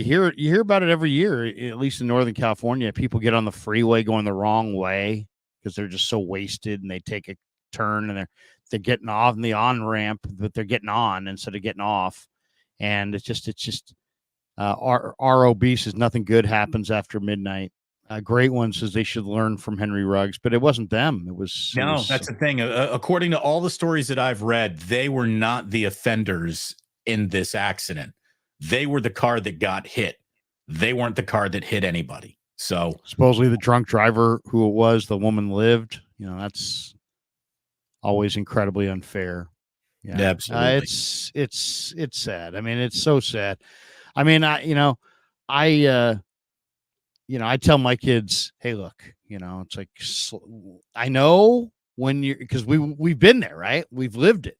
hear about it every year, at least in Northern California. People get on the freeway going the wrong way because they're just so wasted, and they take a turn and they're getting off in the on ramp, but they're getting on instead of getting off. And it's just our ROB says nothing good happens after midnight. Great one says they should learn from Henry Ruggs, but it wasn't them. That's the thing. According to all the stories that I've read, they were not the offenders in this accident. They were the car that got hit. They weren't the car that hit anybody. So supposedly the drunk driver who it was, the woman lived. That's always incredibly unfair. Yeah, absolutely. It's sad. I mean, it's so sad. I mean, I tell my kids, hey, look, it's like, I know because we've been there, right? We've lived it.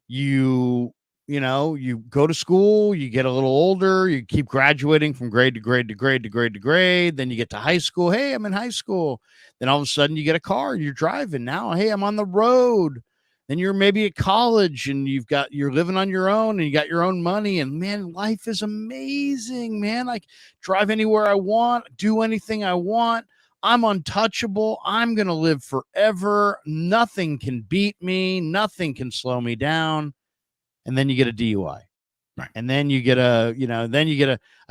You go to school, you get a little older, you keep graduating from grade to grade to grade to grade to grade. Then you get to high school. Hey, I'm in high school. Then all of a sudden you get a car and you're driving. Now, hey, I'm on the road. Then you're maybe at college and you're living on your own and you got your own money. And man, life is amazing, man. Like drive anywhere I want, do anything I want. I'm untouchable. I'm going to live forever. Nothing can beat me. Nothing can slow me down. And then you get a DUI. Right. And then you get a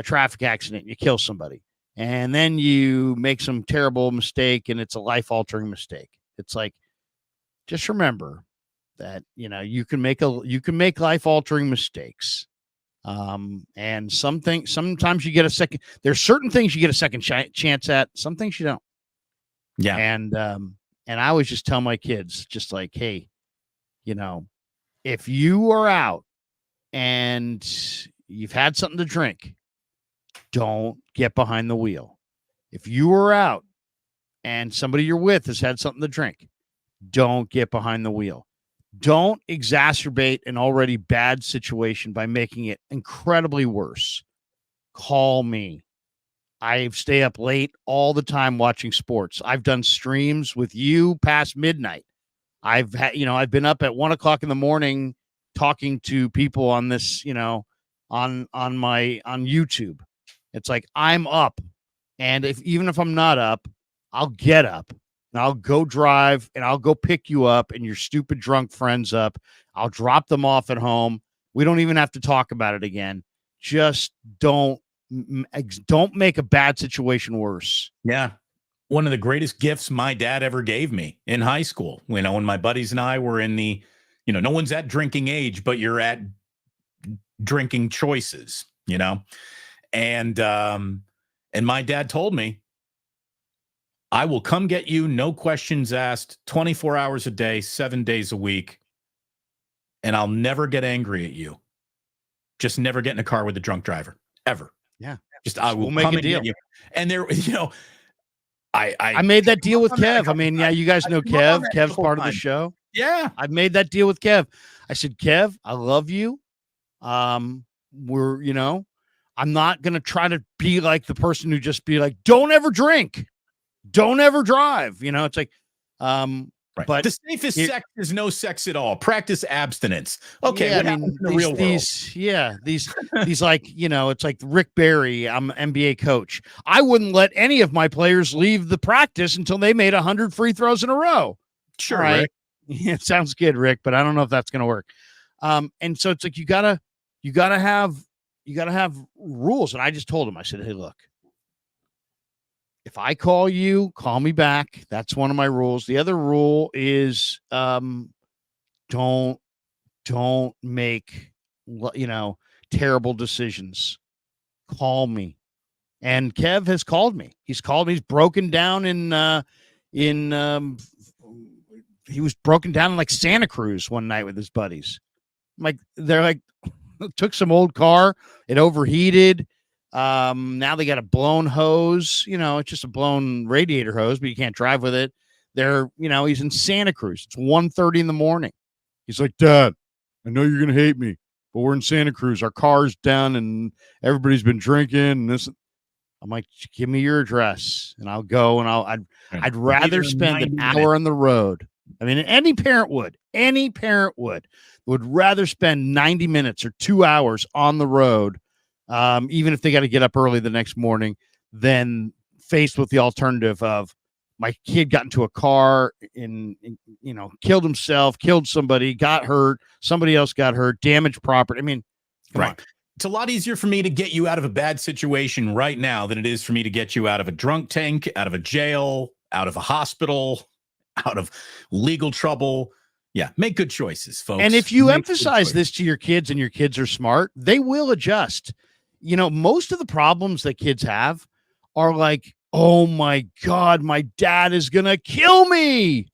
traffic accident. You kill somebody. And then you make some terrible mistake and it's a life-altering mistake. It's like, just remember that, you can make life-altering mistakes. And sometimes you get a second. There's certain things you get a second chance at. Some things you don't. Yeah. And I always just tell my kids, just like, hey, if you are out and you've had something to drink, don't get behind the wheel. If you are out and somebody you're with has had something to drink, don't get behind the wheel. Don't exacerbate an already bad situation by making it incredibly worse. Call me. I stay up late all the time watching sports. I've done streams with you past midnight. I've been up at 1:00 in the morning talking to people on this, on YouTube. It's like I'm up. And even if I'm not up, I'll get up and I'll go drive and I'll go pick you up and your stupid drunk friends up. I'll drop them off at home. We don't even have to talk about it again. Just don't make a bad situation worse. Yeah. One of the greatest gifts my dad ever gave me in high school, when my buddies and I were in the, no one's at drinking age, but you're at drinking choices, and my dad told me, I will come get you, no questions asked, 24 hours a day, 7 days a week. And I'll never get angry at you. Just never get in a car with a drunk driver, ever. Yeah. I will make come a and deal. get you. And there, I made that deal with Kev. I mean, yeah, you guys know Kev. Kev's part of the show. Yeah. I made that deal with Kev. I said, Kev, I love you. I'm not going to try to be like the person who just be like, don't ever drink. Don't ever drive. It's like, right. But the safest sex is no sex at all. Practice abstinence. Okay. Yeah, what happens in the real world? These like, it's like Rick Barry. I'm an NBA coach. I wouldn't let any of my players leave the practice until they made 100 free throws in a row. Sure. Right. Rick. Yeah, it sounds good, Rick, but I don't know if that's going to work. And so it's like, you gotta have rules. And I just told him, I said, hey, look, if I call you, call me back. That's one of my rules. The other rule is, don't make, terrible decisions. Call me. And Kev has called me. He's called me. He's broken down he was broken down in like Santa Cruz one night with his buddies. They're like, took some old car. It overheated. Now they got a blown hose. It's just a blown radiator hose, but you can't drive with it. He's in Santa Cruz. It's 1:30 in the morning. He's like, Dad, I know you're going to hate me, but we're in Santa Cruz. Our car's done and everybody's been drinking and this. I'm like, give me your address and I'll go and I'd rather spend an hour on the road. I mean, any parent would rather spend 90 minutes or 2 hours on the road, even if they got to get up early the next morning, than faced with the alternative of my kid got into a car and killed himself, killed somebody, got hurt, somebody else got hurt, damaged property. I mean, come on. It's a lot easier for me to get you out of a bad situation right now than it is for me to get you out of a drunk tank, out of a jail, out of a hospital, out of legal trouble. Yeah, make good choices, folks. And if you emphasize this to your kids and your kids are smart, they will adjust. Most of the problems that kids have are like, oh my God, my dad is going to kill me.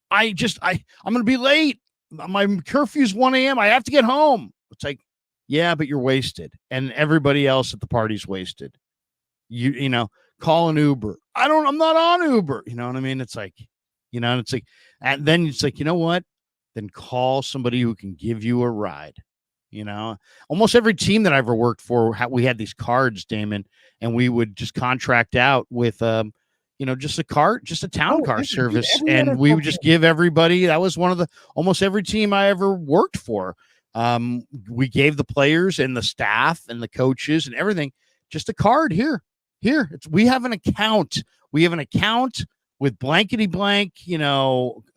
I'm going to be late. My curfew's 1 a.m. I have to get home. It's like, yeah, but you're wasted. And everybody else at the party's wasted. Call an Uber. I'm not on Uber. You know what I mean? It's like, and then it's like, you know what? Then call somebody who can give you a ride. Almost every team that I ever worked for, we had these cards, Damon, and we would just contract out with, just a town car service. And we would just give everybody, that was one of almost every team I ever worked for. We gave the players and the staff and the coaches and everything just a card here. We have an account. With blankety blank,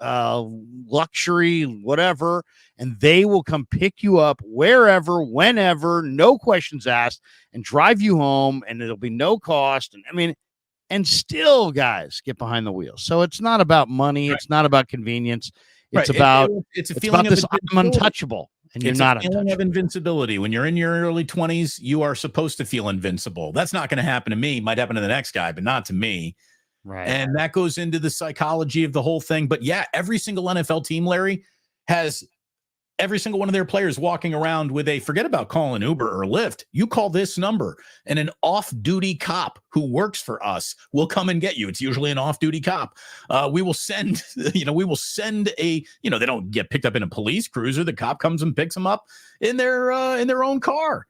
luxury, whatever, and they will come pick you up wherever, whenever, no questions asked, and drive you home, and it'll be no cost. And still, guys, get behind the wheel. So it's not about money. Right. It's not about convenience. It's about it's a feeling of I'm untouchable. And you're not a feeling of invincibility. When you're in your early 20s, you are supposed to feel invincible. That's not going to happen to me. Might happen to the next guy, but not to me. Right. And that goes into the psychology of the whole thing. But yeah, every single NFL team, Larry, has every single one of their players walking around with forget about calling Uber or Lyft. You call this number and an off-duty cop who works for us will come and get you. It's usually an off-duty cop. We will send they don't get picked up in a police cruiser. The cop comes and picks them up in their own car.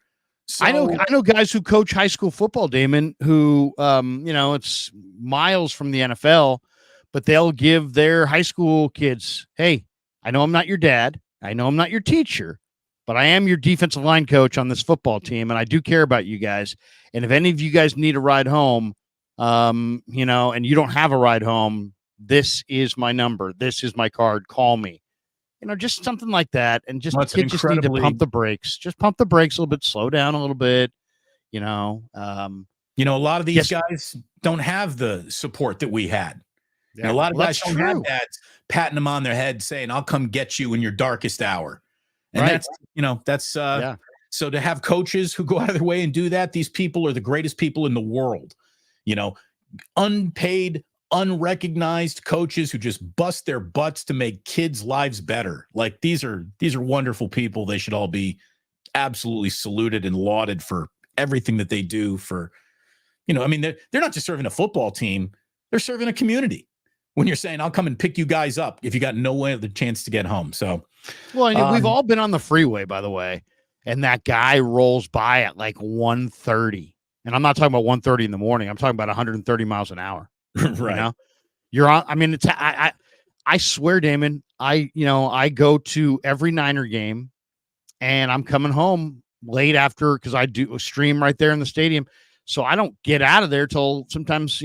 So, I know guys who coach high school football, Damon, who, it's miles from the NFL, but they'll give their high school kids, hey, I know I'm not your dad. I know I'm not your teacher, but I am your defensive line coach on this football team, and I do care about you guys. And if any of you guys need a ride home, and you don't have a ride home, this is my number. This is my card. Call me. Just something like that. And just kids just need to pump the brakes. Just pump the brakes a little bit, slow down a little bit, a lot of these guys don't have the support that we had. Yeah, a lot of guys don't have dads patting them on their head saying, I'll come get you in your darkest hour. And so to have coaches who go out of their way and do that, these people are the greatest people in the world, unpaid, unrecognized coaches who just bust their butts to make kids' lives better. Like these are wonderful people. They should all be absolutely saluted and lauded for everything that they do for, they're not just serving a football team. They're serving a community. When you're saying, I'll come and pick you guys up if you got no way of the chance to get home. So, well, we've all been on the freeway, by the way, and that guy rolls by at like 1:30. And I'm not talking about 1:30 in the morning. I'm talking about 130 miles an hour. Right. You're on. I swear, Damon, I go to every Niner game and I'm coming home late after, cause I do a stream right there in the stadium. So I don't get out of there till sometimes,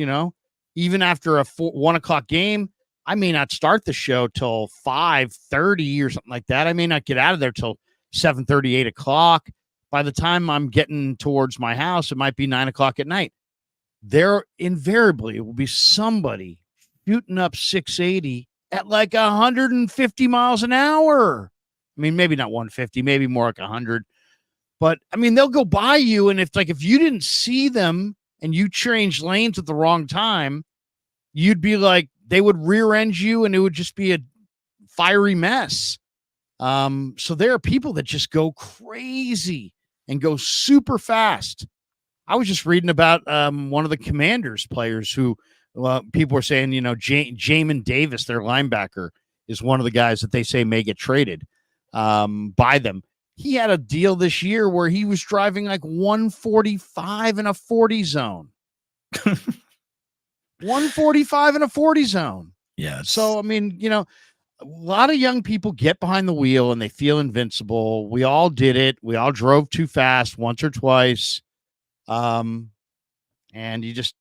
even after a 1 o'clock game, I may not start the show till 5:30 or something like that. I may not get out of there till 7:30, 8 o'clock. By the time I'm getting towards my house, it might be 9 o'clock at night. There invariably will be somebody shooting up 680 at like 150 miles an hour. Maybe not 150, maybe more like 100. But they'll go by you. And if you didn't see them and you changed lanes at the wrong time, you'd be like, they would rear end you and it would just be a fiery mess. So there are people that just go crazy and go super fast. I was just reading about one of the Commanders players who people were saying, Jamin Davis, their linebacker, is one of the guys that they say may get traded by them. He had a deal this year where he was driving like 145 in a 40 zone. 145 in a 40 zone. Yeah. So, I mean, a lot of young people get behind the wheel and they feel invincible. We all did it. We all drove too fast once or twice. And it's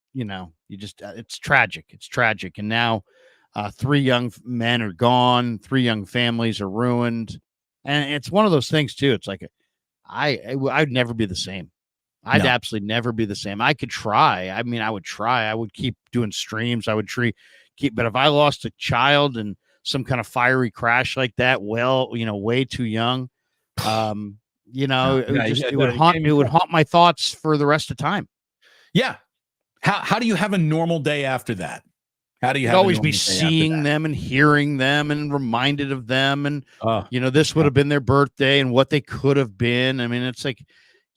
tragic. It's tragic. And now 3 young men are gone. 3 young families are ruined. And it's one of those things too. It's like, I'd never be the same. I'd absolutely never be the same. I could try. I mean, I would try. I would keep doing streams. I would keep, but if I lost a child in some kind of fiery crash like that, way too young, it would haunt my thoughts for the rest of time. Yeah. How do you have a normal day after that? How do you always be seeing them and hearing them and reminded of them? And, this would have been their birthday and what they could have been. I mean, it's like,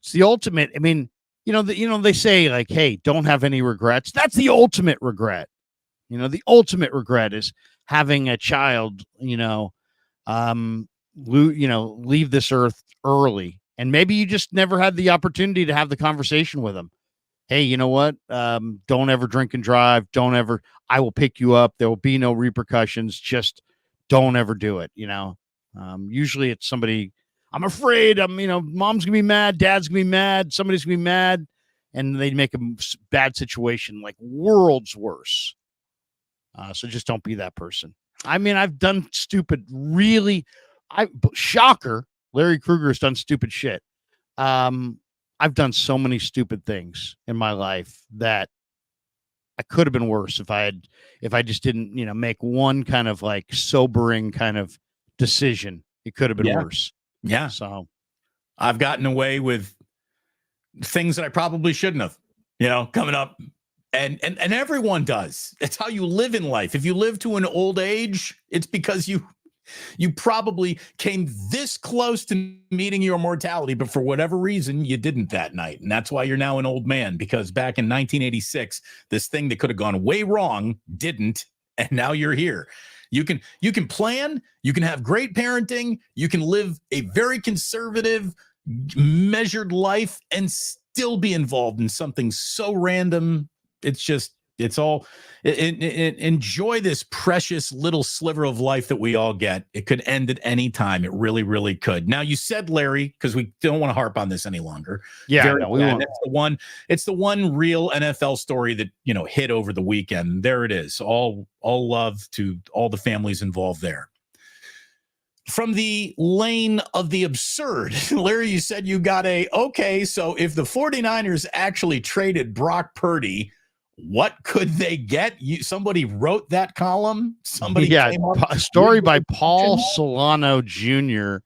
it's the ultimate. I mean, they say like, hey, don't have any regrets. That's the ultimate regret. The ultimate regret is having a child, leave this earth early. And maybe you just never had the opportunity to have the conversation with them. Hey, you know what? Don't ever drink and drive. I will pick you up. There will be no repercussions. Just don't ever do it. Usually it's somebody, I'm afraid mom's gonna be mad. Dad's gonna be mad. Somebody's gonna be mad. And they make a bad situation like worlds worse. So just don't be that person. I mean, I've done stupid, shocker. Larry Krueger has done stupid shit. I've done so many stupid things in my life that I could have been worse if I just didn't, make one kind of like sobering kind of decision. It could have been worse. Yeah. So I've gotten away with things that I probably shouldn't have, coming up. And everyone does. It's how you live in life. If you live to an old age, it's because you probably came this close to meeting your mortality, but for whatever reason, you didn't that night. And that's why you're now an old man, because back in 1986, this thing that could have gone way wrong didn't. And now you're here. You can plan, you can have great parenting, you can live a very conservative, measured life and still be involved in something so random. Enjoy this precious little sliver of life that we all get. It could end at any time. It really, really could. Now, you said, Larry, because we don't want to harp on this any longer. Yeah, it's the one real NFL story that, hit over the weekend. There it is. All love to all the families involved there. From the lane of the absurd, Larry, you said you got so if the 49ers actually traded Brock Purdy, what could they get? Somebody wrote that column. A story by Paul Solano Jr.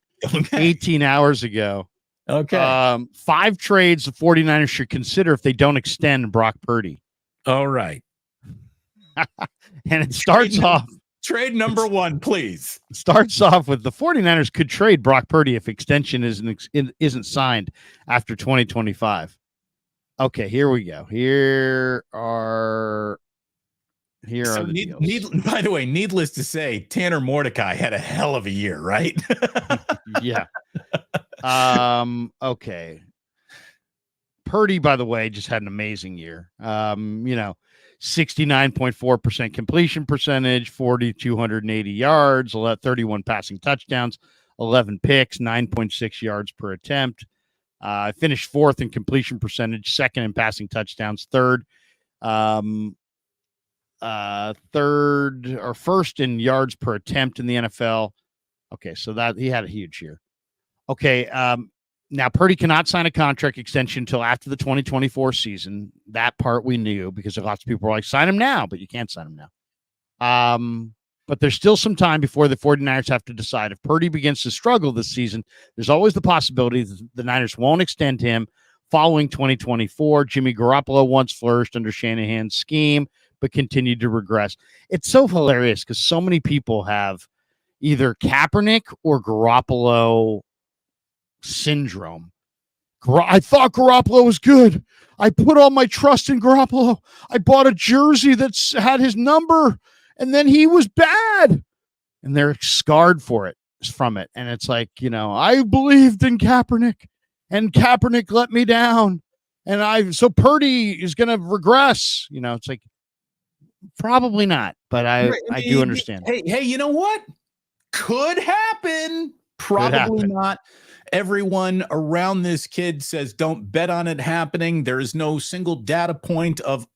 18 hours ago. Okay. 5 trades the 49ers should consider if they don't extend Brock Purdy. All right. And it starts off. Trade number 1, please. Starts off with the 49ers could trade Brock Purdy if extension isn't signed after 2025. Okay, here we go. Here are the deals. By the way, needless to say, Tanner Mordecai had a hell of a year, right? Yeah. Okay. Purdy, by the way, just had an amazing year. 69.4% completion percentage, 4,280 yards, 31 passing touchdowns, 11 picks, 9.6 yards per attempt. Finished 4th in completion percentage, 2nd in passing touchdowns, 3rd or 1st in yards per attempt in the NFL. Okay, so that he had a huge year. Okay, now Purdy cannot sign a contract extension until after the 2024 season. That part we knew because lots of people were like, sign him now, but you can't sign him now. But there's still some time before the 49ers have to decide. If Purdy begins to struggle this season, there's always the possibility that the Niners won't extend him following 2024. Jimmy Garoppolo once flourished under Shanahan's scheme, but continued to regress. It's so hilarious because so many people have either Kaepernick or Garoppolo syndrome. I thought Garoppolo was good. I put all my trust in Garoppolo. I bought a jersey that had his number, and then he was bad. And they're scarred from it. And it's like, I believed in Kaepernick, and Kaepernick let me down. And so Purdy is going to regress. It's like, probably not, but I do understand. Hey, you know what? Could happen. Probably not. Everyone around this kid says don't bet on it happening. There is no single data point of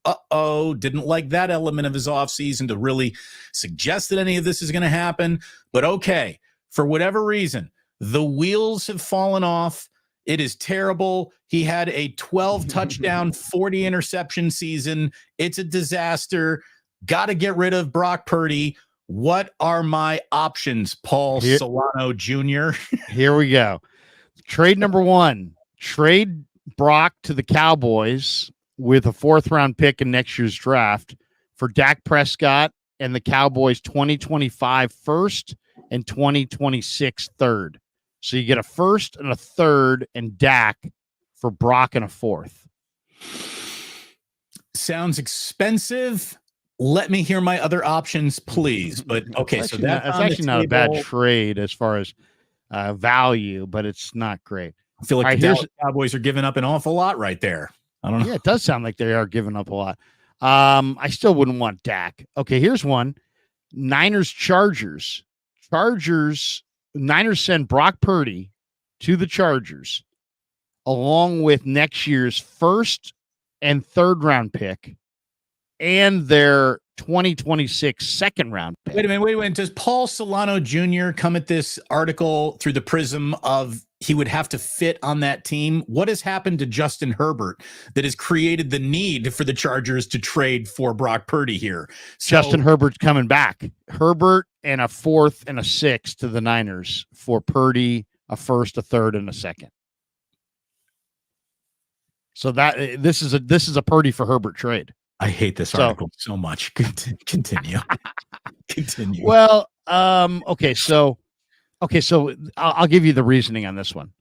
didn't like that element of his offseason to really suggest that any of this is going to happen. But okay, for whatever reason, the wheels have fallen off. It is terrible. He had a 12 touchdown, 40 interception season. It's a disaster. Got to get rid of Brock Purdy. What are my options, Paul Solano Jr.? Here we go. Trade number one, trade Brock to the Cowboys with a 4th-round pick in next year's draft for Dak Prescott and the Cowboys 2025 first and 2026 third. So you get a 1st and a 3rd and Dak for Brock and a 4th. Sounds expensive. Let me hear my other options, please. But okay, so that's actually not a bad trade as far as value, but it's not great. I feel like the Dallas Cowboys are giving up an awful lot right there. I don't know. Yeah, it does sound like they are giving up a lot. I still wouldn't want Dak. Okay, here's one. Niners Chargers. Niners send Brock Purdy to the Chargers along with next year's 1st and 3rd round pick and their 2026 2nd round pick. Wait a minute. Does Paul Solano Jr. come at this article through the prism of he would have to fit on that team? What has happened to Justin Herbert that has created the need for the Chargers to trade for Brock Purdy here? Justin Herbert's coming back. Herbert and a 4th and a 6th to the Niners for Purdy, a 1st, a 3rd, and a 2nd. So this is a Purdy for Herbert trade. I hate this article so much. Continue. Continue. Well, okay, so I'll give you the reasoning on this one.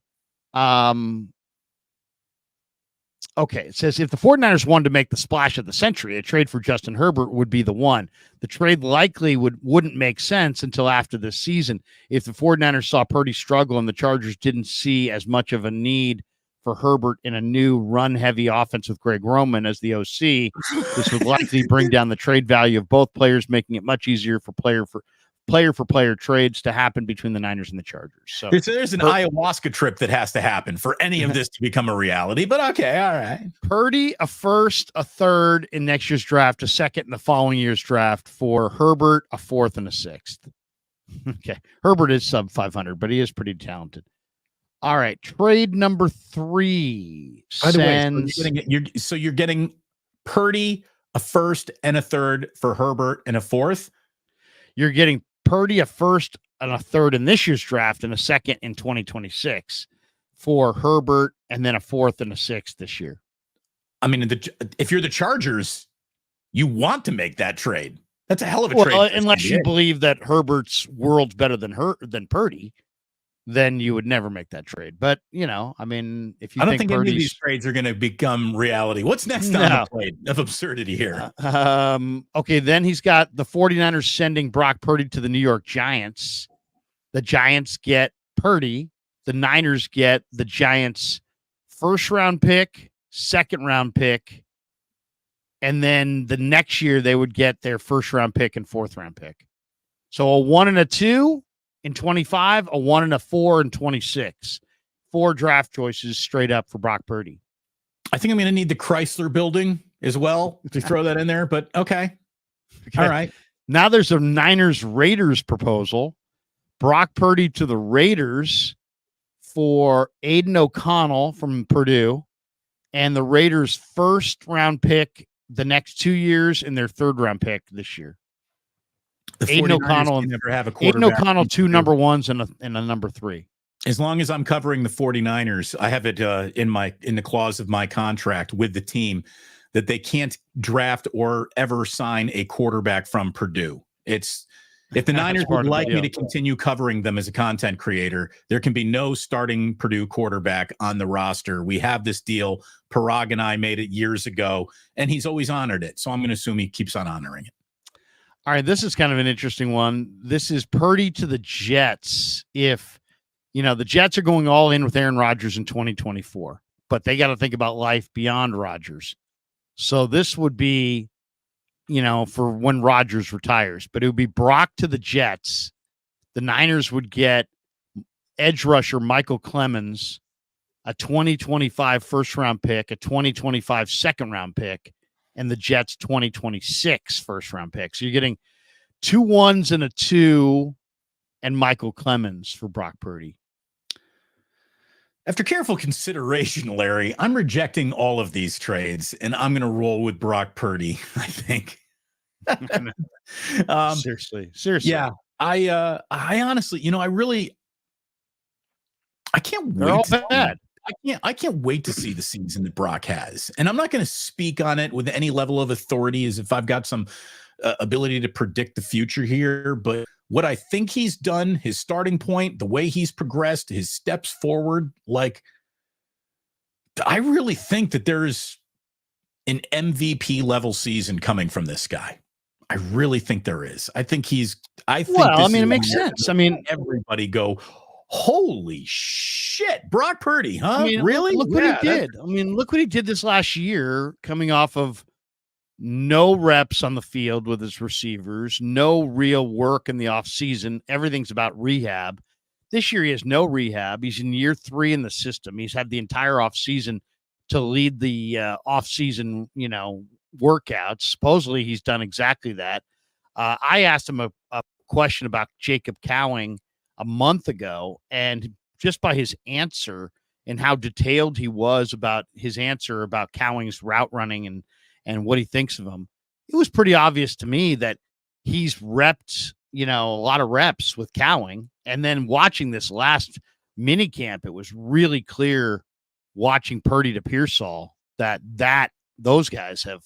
Okay, it says if the 49ers wanted to make the splash of the century, a trade for Justin Herbert would be the one. The trade likely wouldn't make sense until after this season. If the 49ers saw Purdy struggle and the Chargers didn't see as much of a need for Herbert in a new run-heavy offense with Greg Roman as the OC, this would likely bring down the trade value of both players, making it much easier for player trades to happen between the Niners and the Chargers. So there's an ayahuasca trip that has to happen for any of this to become a reality. But okay, all right. Purdy, a 1st, a 3rd in next year's draft, a 2nd in the following year's draft for Herbert, a 4th and a 6th. Okay, Herbert is sub 500, but he is pretty talented. All right, trade number 3. By the way, so you're getting Purdy, a 1st and a 3rd for Herbert and a 4th. You're getting Purdy, a 1st and a 3rd in this year's draft and a 2nd in 2026 for Herbert, and then a 4th and a 6th this year. I mean, if you're the Chargers, you want to make that trade. That's a hell of a trade. Unless you believe that Herbert's world's better than Purdy, then you would never make that trade. But, I mean, if you I don't think Purdy's, any of these trades are going to become reality. What's next on the plate of absurdity here? Okay, then he's got the 49ers sending Brock Purdy to the New York Giants. The Giants get Purdy. The Niners get the Giants' 1st round pick, 2nd round pick, and then the next year they would get their 1st round pick and 4th round pick. So a 1 and a 2 in 25, a 1 and a 4 in 26. 4 draft choices straight up for Brock Purdy. I think I'm going to need the Chrysler building as well to throw that in there, but okay. All right. Now there's a Niners-Raiders proposal. Brock Purdy to the Raiders for Aiden O'Connell from Purdue and the Raiders' 1st round pick the next 2 years and their 3rd round pick this year. Aiden O'Connell never have a quarterback. Aiden O'Connell, 2 number 1s and a number 3. As long as I'm covering the 49ers, I have it in the clause of my contract with the team that they can't draft or ever sign a quarterback from Purdue. It's If the Niners part would of the like me to deal. continue covering them as a content creator, there can be no starting Purdue quarterback on the roster. We have this deal. Parag and I made it years ago, and he's always honored it. So I'm going to assume he keeps on honoring it. All right, this is kind of an interesting one. This is Purdy to the Jets. If, the Jets are going all in with Aaron Rodgers in 2024, but they got to think about life beyond Rodgers. So this would be, for when Rodgers retires, but it would be Brock to the Jets. The Niners would get edge rusher Michael Clemens, a 2025 first-round pick, a 2025 second-round pick, and the Jets 2026 first-round pick. So you're getting 2 1s and a 2 and Michael Clemens for Brock Purdy. After careful consideration, Larry, I'm rejecting all of these trades, and I'm going to roll with Brock Purdy, I think. Seriously. Yeah. I honestly, I can't They're all wait. bad. I can't wait to see the season that Brock has. And I'm not going to speak on it with any level of authority as if I've got some ability to predict the future here. But what I think he's done, his starting point, the way he's progressed, his steps forward, I really think that there's an MVP level season coming from this guy. I really think there is. I think it makes sense. Everybody go, holy shit, Brock Purdy, huh? Really? Look what he did. Look what he did this last year, coming off of no reps on the field with his receivers, no real work in the offseason. Everything's about rehab. This year, he has no rehab. He's in year 3 in the system. He's had the entire offseason to lead the offseason, workouts. Supposedly, he's done exactly that. I asked him a question about Jacob Cowing a month ago, and just by his answer and how detailed he was about his answer about Cowing's route running and what he thinks of him, it was pretty obvious to me that he's repped, a lot of reps with Cowing. And then watching this last mini camp, it was really clear watching Purdy to Pearsall that those guys have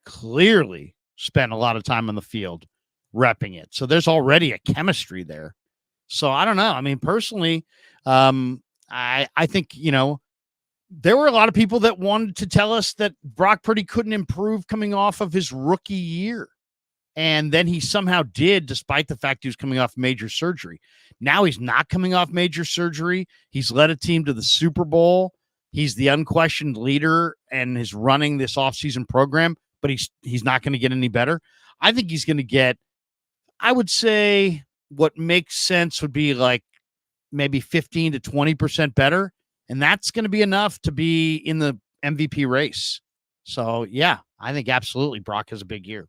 clearly spent a lot of time on the field repping it. So there's already a chemistry there. So I don't know. Personally, I think, there were a lot of people that wanted to tell us that Brock Purdy couldn't improve coming off of his rookie year. And then he somehow did, despite the fact he was coming off major surgery. Now he's not coming off major surgery. He's led a team to the Super Bowl. He's the unquestioned leader and is running this offseason program, but he's not going to get any better. I think he's going to get, I would say, what makes sense would be like maybe 15 to 20% better. And that's going to be enough to be in the MVP race. So, yeah, I think absolutely Brock has a big year.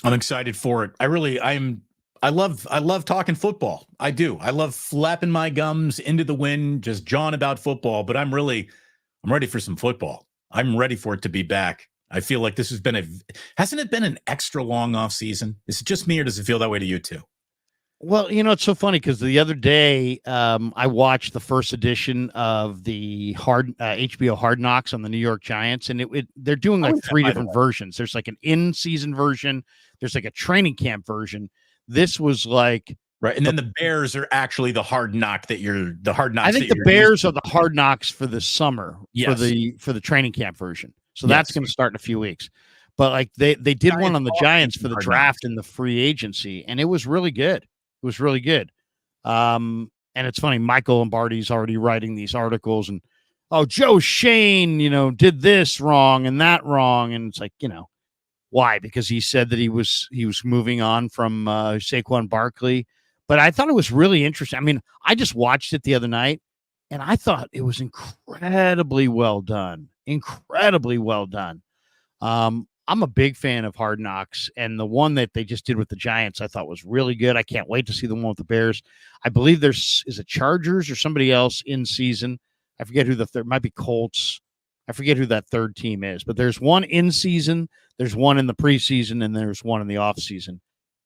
I'm excited for it. I love talking football. I do. I love flapping my gums into the wind, just jawing about football, but I'm ready for some football. I'm ready for it to be back. I feel like this hasn't it been an extra long off season? Is it just me or does it feel that way to you too? Well, it's so funny because the other day I watched the first edition of the HBO Hard Knocks on the New York Giants, and they're doing like 3 different versions. There's like an in-season version. There's like a training camp version. This was like right, and then the Bears are actually the hard knock that you're the hard knocks. I think the Bears are the hard knocks for the summer for the training camp version. So that's going to start in a few weeks. But like they did one on the Giants for the draft and the free agency, and it was really good. It was really good. And it's funny, Michael Lombardi's already writing these articles and, Joe Shane, did this wrong and that wrong. And it's like, why? Because he said that he was moving on from Saquon Barkley. But I thought it was really interesting. I just watched it the other night and I thought it was incredibly well done. Incredibly well done. I'm a big fan of Hard Knocks, and the one that they just did with the Giants I thought was really good. I can't wait to see the one with the Bears. I believe is it Chargers or somebody else in season. I forget who the third, might be Colts. I forget who that third team is, but there's one in season, there's one in the preseason, and there's one in the off season.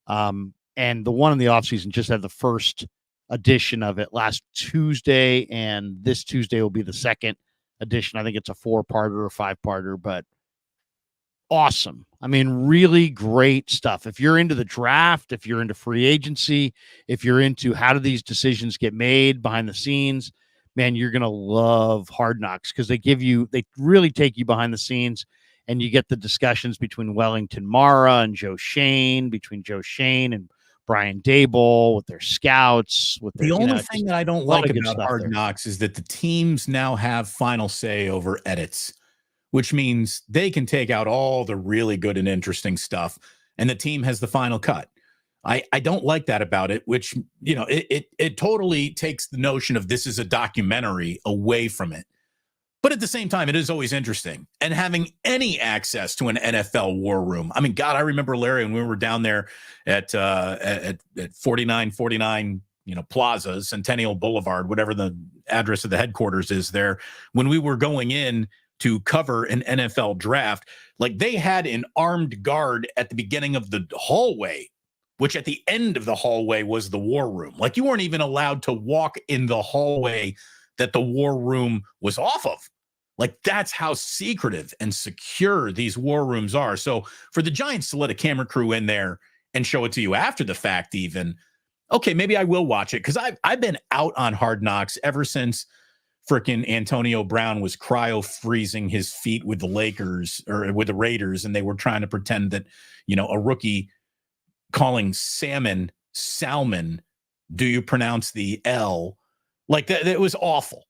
And the one in the off season just had the first edition of it last Tuesday, and this Tuesday will be the second edition. I think it's a 4-parter or 5-parter, but awesome. I mean, really great stuff. If you're into the draft, if you're into free agency, if you're into how do these decisions get made behind the scenes, man, you're going to love Hard Knocks because they really take you behind the scenes and you get the discussions between Wellington Mara and Joe Shane, between Joe Shane and Brian Dable with their scouts, with their, The you only know, thing just that I don't a lot like of good about stuff Hard there. Knocks is that the teams now have final say over edits, which means they can take out all the really good and interesting stuff, and the team has the final cut. I don't like that about it, which, you know, it totally takes the notion of this is a documentary away from it. But at the same time, it is always interesting. And having any access to an NFL war room. I mean, God, I remember, Larry, when we were down there at 4949, you know, Plaza, Centennial Boulevard, whatever the address of the headquarters is there, when we were going in to cover an NFL draft, like they had an armed guard at the beginning of the hallway, which at the end of the hallway was the war room. Like you weren't even allowed to walk in the hallway that the war room was off of. Like that's how secretive and secure these war rooms are. So for the Giants to let a camera crew in there and show it to you after the fact, even, okay, maybe I will watch it because I've been out on Hard Knocks ever since frickin' Antonio Brown was cryo freezing his feet with the Lakers or with the Raiders, and they were trying to pretend that, you know, a rookie calling salmon, do you pronounce the L? Like that, it was awful.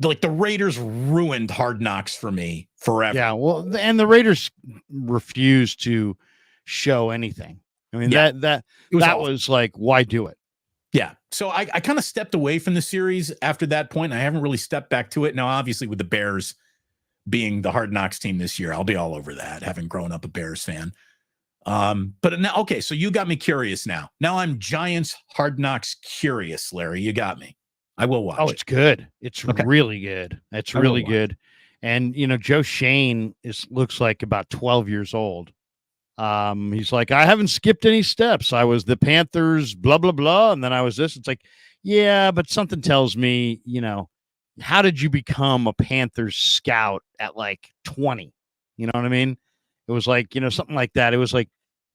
Like the Raiders ruined Hard Knocks for me forever. Yeah, well, and the Raiders refused to show anything. I mean, Yeah, that it was that awful. was like, why do it? Yeah. So I kind of stepped away from the series after that point. And I haven't really stepped back to it. Now, obviously, with the Bears being the Hard Knocks team this year, I'll be all over that, having grown up a Bears fan. But now, okay, so you got me curious now. Now I'm Giants Hard Knocks curious, Larry. You got me. I will watch Oh, it. it's good. It's Okay. really good. It's I will really watch good. And you know, Joe Shane looks like about 12 years old. He's like, I haven't skipped any steps. I was the Panthers, blah, blah, blah. And then I was this. It's like, yeah, but something tells me, you know, how did you become a Panthers scout at like 20? You know what I mean? It was like, you know, something like that. It was like,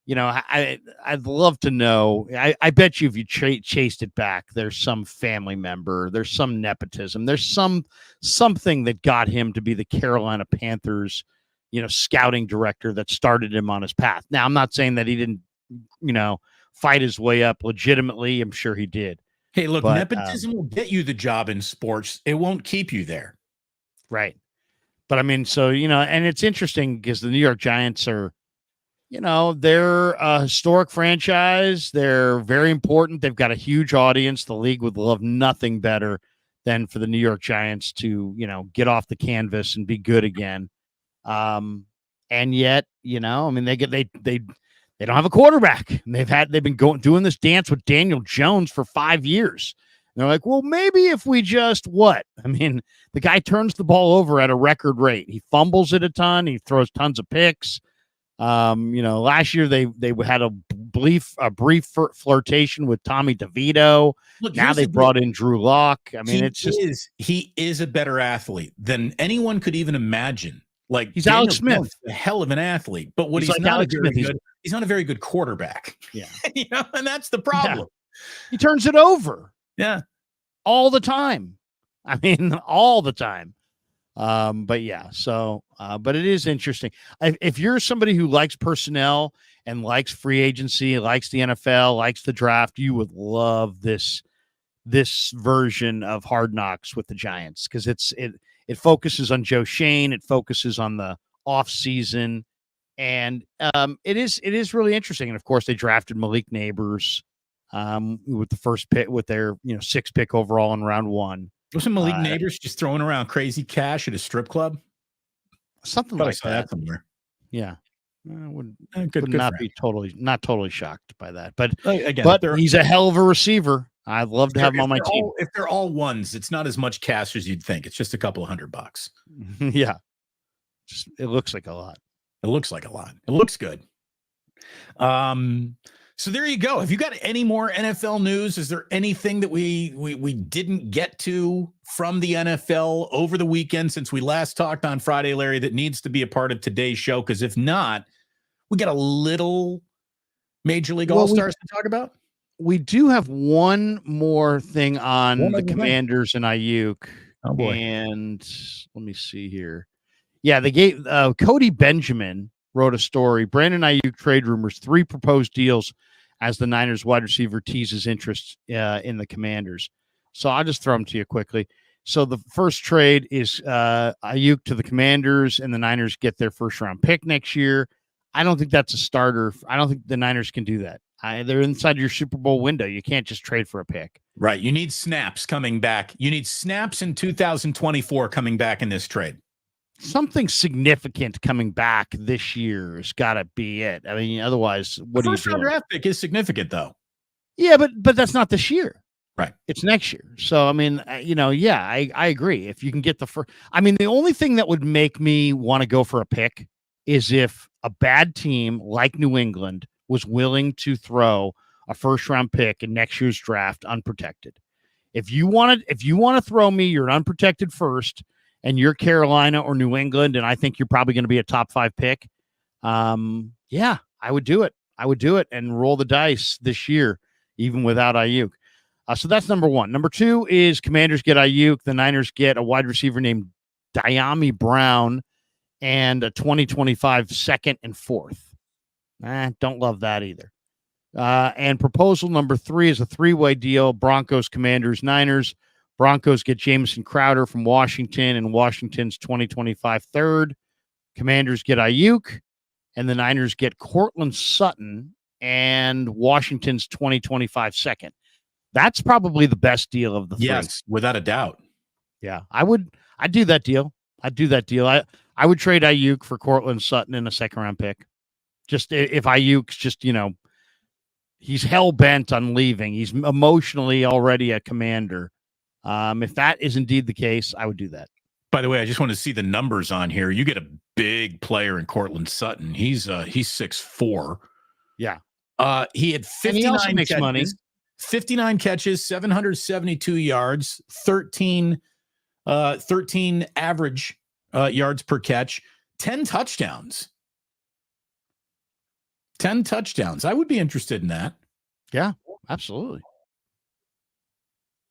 you know, I'd love to know. I bet you if you chased it back, there's some family member, there's some nepotism, there's something that got him to be the Carolina Panthers, you know, scouting director that started him on his path. Now, I'm not saying that he didn't, you know, fight his way up legitimately. I'm sure he did. Hey, look, But, nepotism will get you the job in sports. It won't keep you there. right. But I mean, so, you know, and it's interesting because the New York Giants are, you know, they're a historic franchise. They're very important. They've got a huge audience. The league would love nothing better than for the New York Giants to, you know, get off the canvas and be good again. And yet, you know, I mean, they don't have a quarterback. And they've been doing this dance with Daniel Jones for 5 years. And they're like, well, maybe if we just what? I mean, the guy turns the ball over at a record rate. He fumbles it a ton. He throws tons of picks. You know, last year they had a brief flirtation with Tommy DeVito. Look, now they brought in Drew Lock. I mean, he is a better athlete than anyone could even imagine. Like he's Daniel Alex Smith, Jones, a hell of an athlete, but what he's he's like not Alex a very Smith. good, he's not a very good quarterback. Yeah, you know, and that's the problem. Yeah. He turns it over. Yeah, all the time. I mean, all the time. But yeah, so, but it is interesting. If you're somebody who likes personnel and likes free agency, likes the NFL, likes the draft, you would love this version of Hard Knocks with the Giants because it focuses on Joe Shane, it focuses on the off season, and it is really interesting. And of course, they drafted Malik Neighbors with the first pick, with their 6th pick overall in round 1. Wasn't Malik Neighbors just throwing around crazy cash at a strip club? Something like that. Somewhere. Yeah. Would good not be totally shocked by that. But again, he's a hell of a receiver. I'd love to have him on my team. If they're all ones, it's not as much cash as you'd think. It's just a couple of $100. Yeah. It looks like a lot. It looks like a lot. It looks good. So there you go. Have you got any more NFL news? Is there anything that we didn't get to from the NFL over the weekend since we last talked on Friday, Larry, that needs to be a part of today's show? Because if not, we got a little Major League All-Stars to talk about. We do have one more thing on the Commanders and Aiyuk. Oh, boy. And let me see here. Yeah, they gave Cody Benjamin wrote a story. Brandon Aiyuk trade rumors, 3 proposed deals as the Niners wide receiver teases interest in the Commanders. So I'll just throw them to you quickly. So the first trade is Aiyuk to the Commanders, and the Niners get their first-round pick next year. I don't think that's a starter. I don't think the Niners can do that. They're inside your Super Bowl window. You can't just trade for a pick. Right. You need snaps coming back. You need snaps in 2024 coming back in this trade. Something significant coming back this year has got to be it. I mean, otherwise, what do you do? First-round draft pick is significant, though. Yeah, but that's not this year. Right. It's next year. So, I mean, yeah, I agree. If you can get the first, I mean, the only thing that would make me want to go for a pick is if a bad team like New England was willing to throw a first-round pick in next year's draft unprotected. If you want to throw me your unprotected first, and you're Carolina or New England, and I think you're probably going to be a top 5 pick, yeah, I would do it. I would do it and roll the dice this year, even without Aiyuk. So that's number one. Number 2 is Commanders get Aiyuk. The Niners get a wide receiver named Diami Brown and a 2025 second and fourth. Don't love that either. And proposal number 3 is a 3-way deal. Broncos, Commanders, Niners. Broncos get Jamison Crowder from Washington and Washington's 2025 third. Commanders get Aiyuk, and the Niners get Cortland Sutton and Washington's 2025 second. That's probably the best deal of the 3. Yes, without a doubt. Yeah, I'd do that deal. I would trade Aiyuk for Cortland Sutton in a second-round pick. Just if Aiyuk's just, he's hell-bent on leaving. He's emotionally already a Commander. If that is indeed the case, I would do that. By the way, I just want to see the numbers on here. You get a big player in Cortland Sutton. He's 6'4". Yeah. He had 59 makes catches, money. 59 catches, 772 yards, 13 average yards per catch, 10 touchdowns. 10 touchdowns. I would be interested in that. Yeah, absolutely.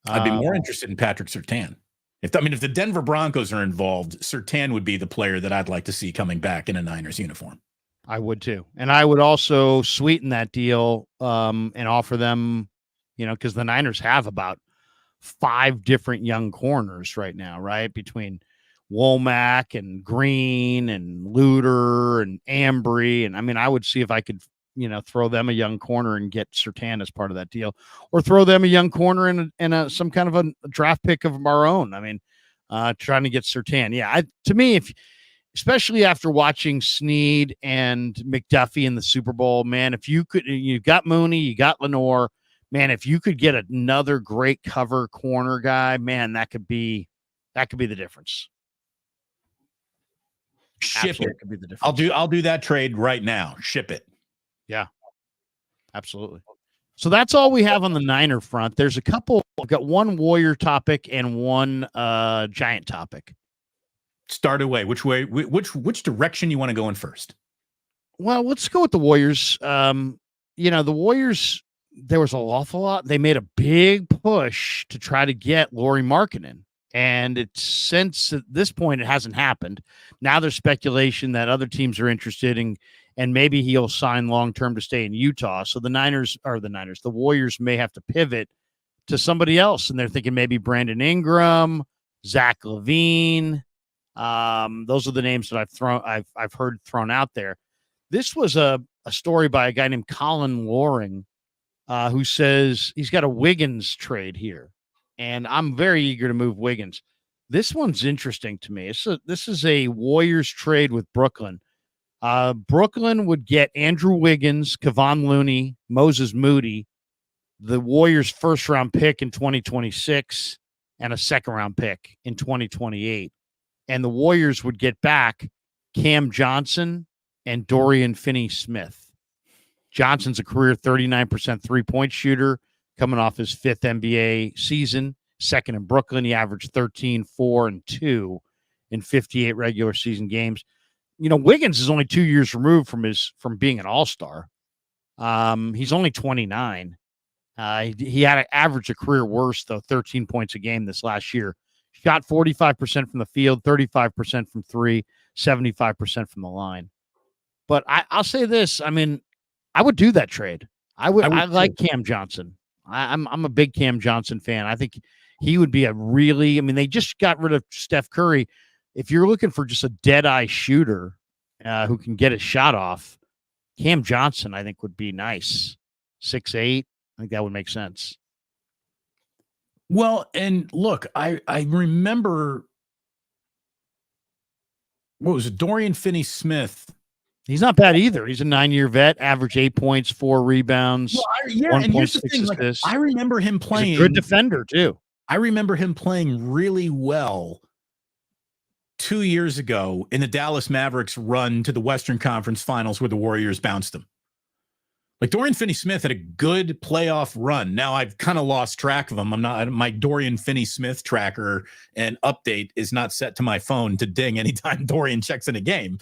I'd be more interested in Patrick Surtain. If the Denver Broncos are involved, Surtain would be the player that I'd like to see coming back in a Niners uniform. I would too. And I would also sweeten that deal and offer them, because the Niners have about 5 different young corners right now, right? Between Womack and Green and Luter and Ambry. And I would see if I could, throw them a young corner and get Surtain as part of that deal, or throw them a young corner in some kind of a draft pick of our own. Trying to get Surtain. Yeah. To me, especially after watching Snead and McDuffie in the Super Bowl, man, if you could, you got Mooney, you got Lenore, man, if you could get another great cover corner guy, man, that could be the difference. Ship it. Could be the difference. I'll do that trade right now. Ship it. Yeah, absolutely. So that's all we have on the Niner front. There's a couple. I've got one Warrior topic and one Giant topic. Start away. Which way? Which direction you want to go in first? Well, let's go with the Warriors. The Warriors. There was an awful lot. They made a big push to try to get Lauri Markkanen. And since at this point, it hasn't happened. Now there's speculation that other teams are interested in, and maybe he'll sign long-term to stay in Utah. So the Warriors may have to pivot to somebody else. And they're thinking maybe Brandon Ingram, Zach LaVine. Those are the names that I've heard thrown out there. This was a story by a guy named Colin Loring, who says he's got a Wiggins trade here. And I'm very eager to move Wiggins. This one's interesting to me. This is a Warriors trade with Brooklyn. Brooklyn would get Andrew Wiggins, Kevon Looney, Moses Moody, the Warriors' first-round pick in 2026, and a second-round pick in 2028. And the Warriors would get back Cam Johnson and Dorian Finney-Smith. Johnson's a career 39% three-point shooter, coming off his 5th NBA season. second in Brooklyn. He averaged 13, 4, and 2 in 58 regular season games. Wiggins is only 2 years removed from being an all-star. He's only 29. He had an average a career worst, though, 13 points a game this last year. Shot 45% from the field, 35% from three, 75% from the line. But I'll say this. I mean, I would do that trade. I like Cam Johnson. I'm a big Cam Johnson fan. I think he would be they just got rid of Steph Curry. If you're looking for just a dead-eye shooter who can get his shot off, Cam Johnson, I think, would be nice. 6'8". I think that would make sense. Well, and look, I remember, what was it, Dorian Finney-Smith. He's not bad either. He's a 9-year vet, average 8 points, 4 rebounds, 1.6 assists. I remember him playing. He's a good defender, too. I remember him playing really well 2 years ago in the Dallas Mavericks run to the Western Conference Finals where the Warriors bounced them. Like, Dorian Finney-Smith had a good playoff run. Now I've kind of lost track of him. My Dorian Finney-Smith tracker and update is not set to my phone to ding anytime Dorian checks in a game.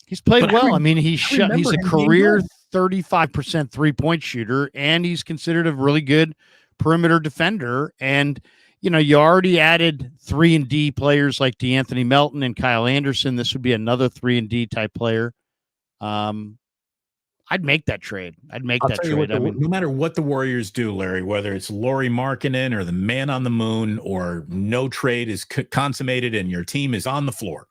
He's played well. He's a career 35% three-point shooter, and he's considered a really good perimeter defender. And, you already added 3-and-D players like DeAnthony Melton and Kyle Anderson. This would be another 3-and-D type player. I'd make that trade. No matter what the Warriors do, Larry, whether it's Lauri Markkanen or the man on the moon or no trade is consummated and your team is on the floor,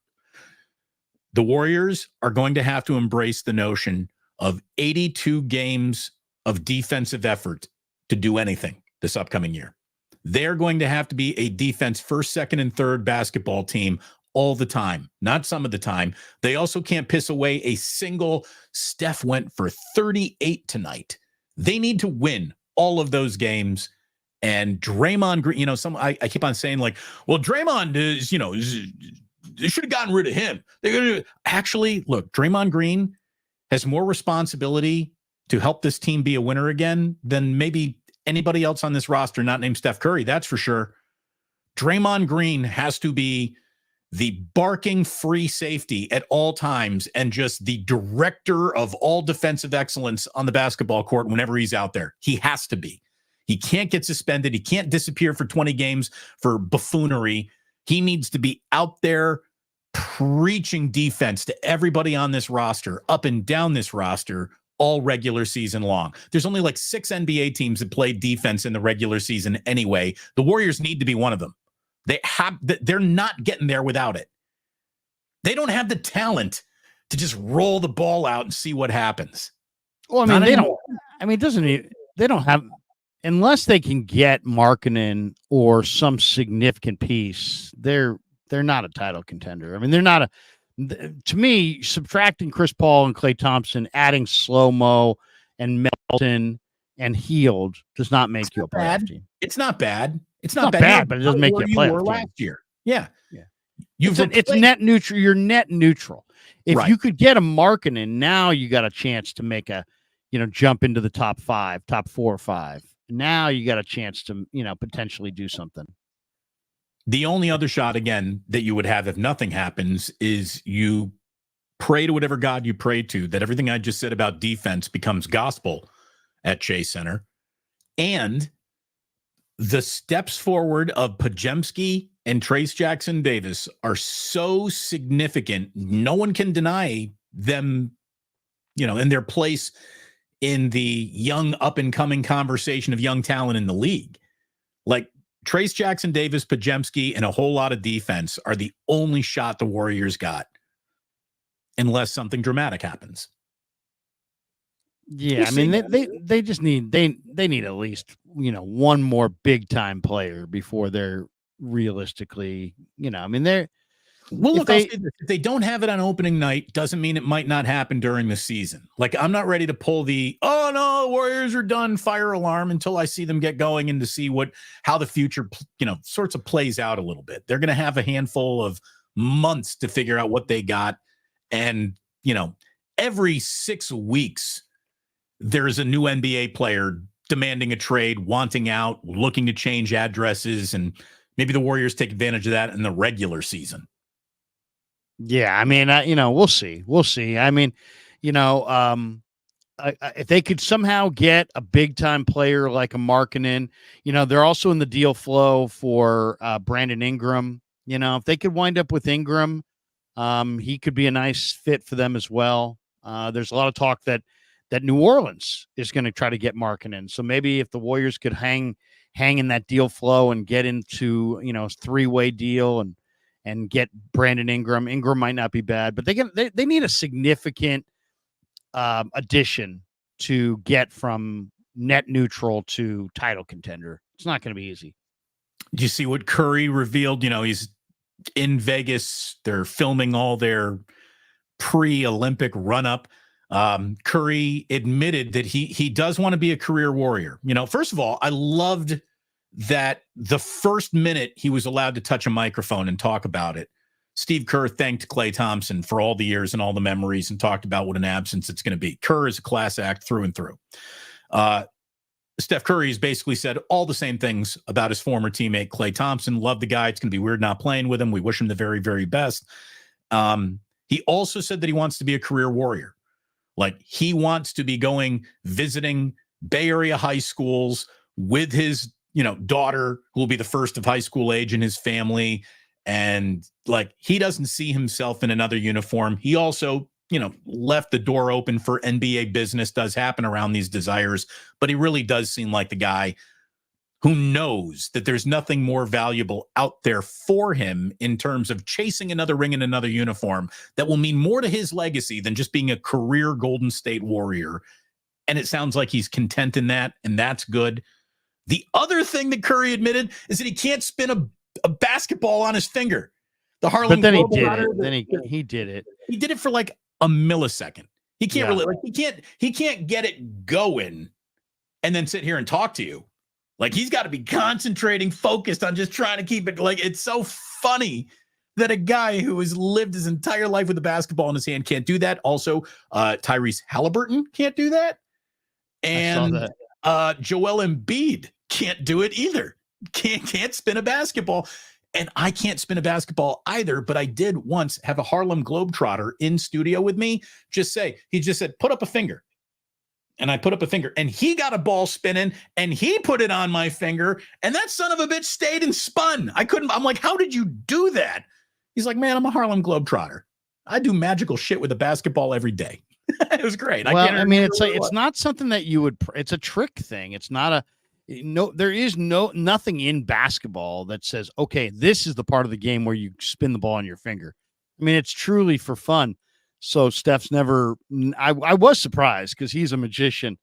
the Warriors are going to have to embrace the notion of 82 games of defensive effort to do anything this upcoming year. They're going to have to be a defense first, second, and third basketball team all the time, not some of the time. They also can't piss away a single. Steph went for 38 tonight. They need to win all of those games. And Draymond Green, I keep on saying, like, well, Draymond is, they should have gotten rid of him. Actually, look, Draymond Green has more responsibility to help this team be a winner again than maybe anybody else on this roster, not named Steph Curry. That's for sure. Draymond Green has to be the barking free safety at all times and just the director of all defensive excellence on the basketball court whenever he's out there. He has to be. He can't get suspended. He can't disappear for 20 games for buffoonery. He needs to be out there preaching defense to everybody on this roster, up and down this roster, all regular season long. There's only like 6 NBA teams that play defense in the regular season anyway. The Warriors need to be one of them. They're not getting there without it. They don't have the talent to just roll the ball out and see what happens. Well, they don't have, unless they can get Markkanen or some significant piece, they're not a title contender. They're not to me, subtracting Chris Paul and Klay Thompson, adding Slow-Mo and Melton and Hield does not make you a playoff team. It's not bad. It's not bad, but it doesn't make you a playoff team. Last year. Yeah. It's net neutral. You're net neutral. If you could get a Markkanen, now you got a chance to make a, jump into the top 4 or 5. Now you got a chance to, potentially do something. The only other shot, again, that you would have if nothing happens is you pray to whatever God you pray to, that everything I just said about defense becomes gospel at Chase Center. And the steps forward of Podziemski and Trace Jackson Davis are so significant. No one can deny them, in their place in the young up and coming conversation of young talent in the league. Like, Trace Jackson Davis, Podziemski, and a whole lot of defense are the only shot the Warriors got, unless something dramatic happens. Yeah, they just need they need at least one more big time player before they're realistically they're. Well, look, if they don't have it on opening night, doesn't mean it might not happen during the season. Like, I'm not ready to pull the, oh no, Warriors are done fire alarm until I see them get going and to see how the future, sorts of plays out a little bit. They're going to have a handful of months to figure out what they got. And, every 6 weeks, there's a new NBA player demanding a trade, wanting out, looking to change addresses, and maybe the Warriors take advantage of that in the regular season. Yeah, I mean, we'll see. We'll see. I mean, if they could somehow get a big time player like a Markkanen, they're also in the deal flow for Brandon Ingram. If they could wind up with Ingram, he could be a nice fit for them as well. There's a lot of talk that New Orleans is going to try to get Markkanen. So maybe if the Warriors could hang in that deal flow and get into a 3-way deal and get Brandon Ingram. Ingram might not be bad, but they need a significant addition to get from net neutral to title contender. It's not going to be easy. Do you see what Curry revealed? He's in Vegas. They're filming all their pre-Olympic run-up. Curry admitted that he does want to be a career warrior. First of all, I loved that the first minute he was allowed to touch a microphone and talk about it, Steve Kerr thanked Klay Thompson for all the years and all the memories and talked about what an absence it's going to be. Kerr is a class act through and through. Steph Curry has basically said all the same things about his former teammate, Klay Thompson. Love the guy. It's going to be weird not playing with him. We wish him the very, very best. He also said that he wants to be a career warrior. Like he wants to be visiting Bay Area high schools with his, daughter, who will be the first of high school age in his family. And like, he doesn't see himself in another uniform. He also, left the door open for NBA business. Does happen around these desires, but he really does seem like the guy who knows that there's nothing more valuable out there for him in terms of chasing another ring in another uniform that will mean more to his legacy than just being a career Golden State Warrior. And it sounds like he's content in that, and that's good. The other thing that Curry admitted is that he can't spin a basketball on his finger. The Harlem But then he Globetrotter, did it. Then he did it. He did it for like a millisecond. He can't really he can't get it going and then sit here and talk to you. Like he's got to be concentrating, focused on just trying to keep it. Like it's so funny that a guy who has lived his entire life with a basketball in his hand can't do that. Also, Tyrese Halliburton can't do that. And Joel Embiid can't do it either. Can't spin a basketball. And I can't spin a basketball either, but I did once have a Harlem Globetrotter in studio with me. He just said, put up a finger. And I put up a finger and he got a ball spinning and he put it on my finger. And that son of a bitch stayed and spun. I'm like, how did you do that? He's like, man, I'm a Harlem Globetrotter. I do magical shit with a basketball every day. It was great. Well, I mean, it's not something that you would, it's a trick thing. It's not there is nothing in basketball that says, okay, this is the part of the game where you spin the ball on your finger. I mean, it's truly for fun. So Steph's never, I was surprised because he's a magician.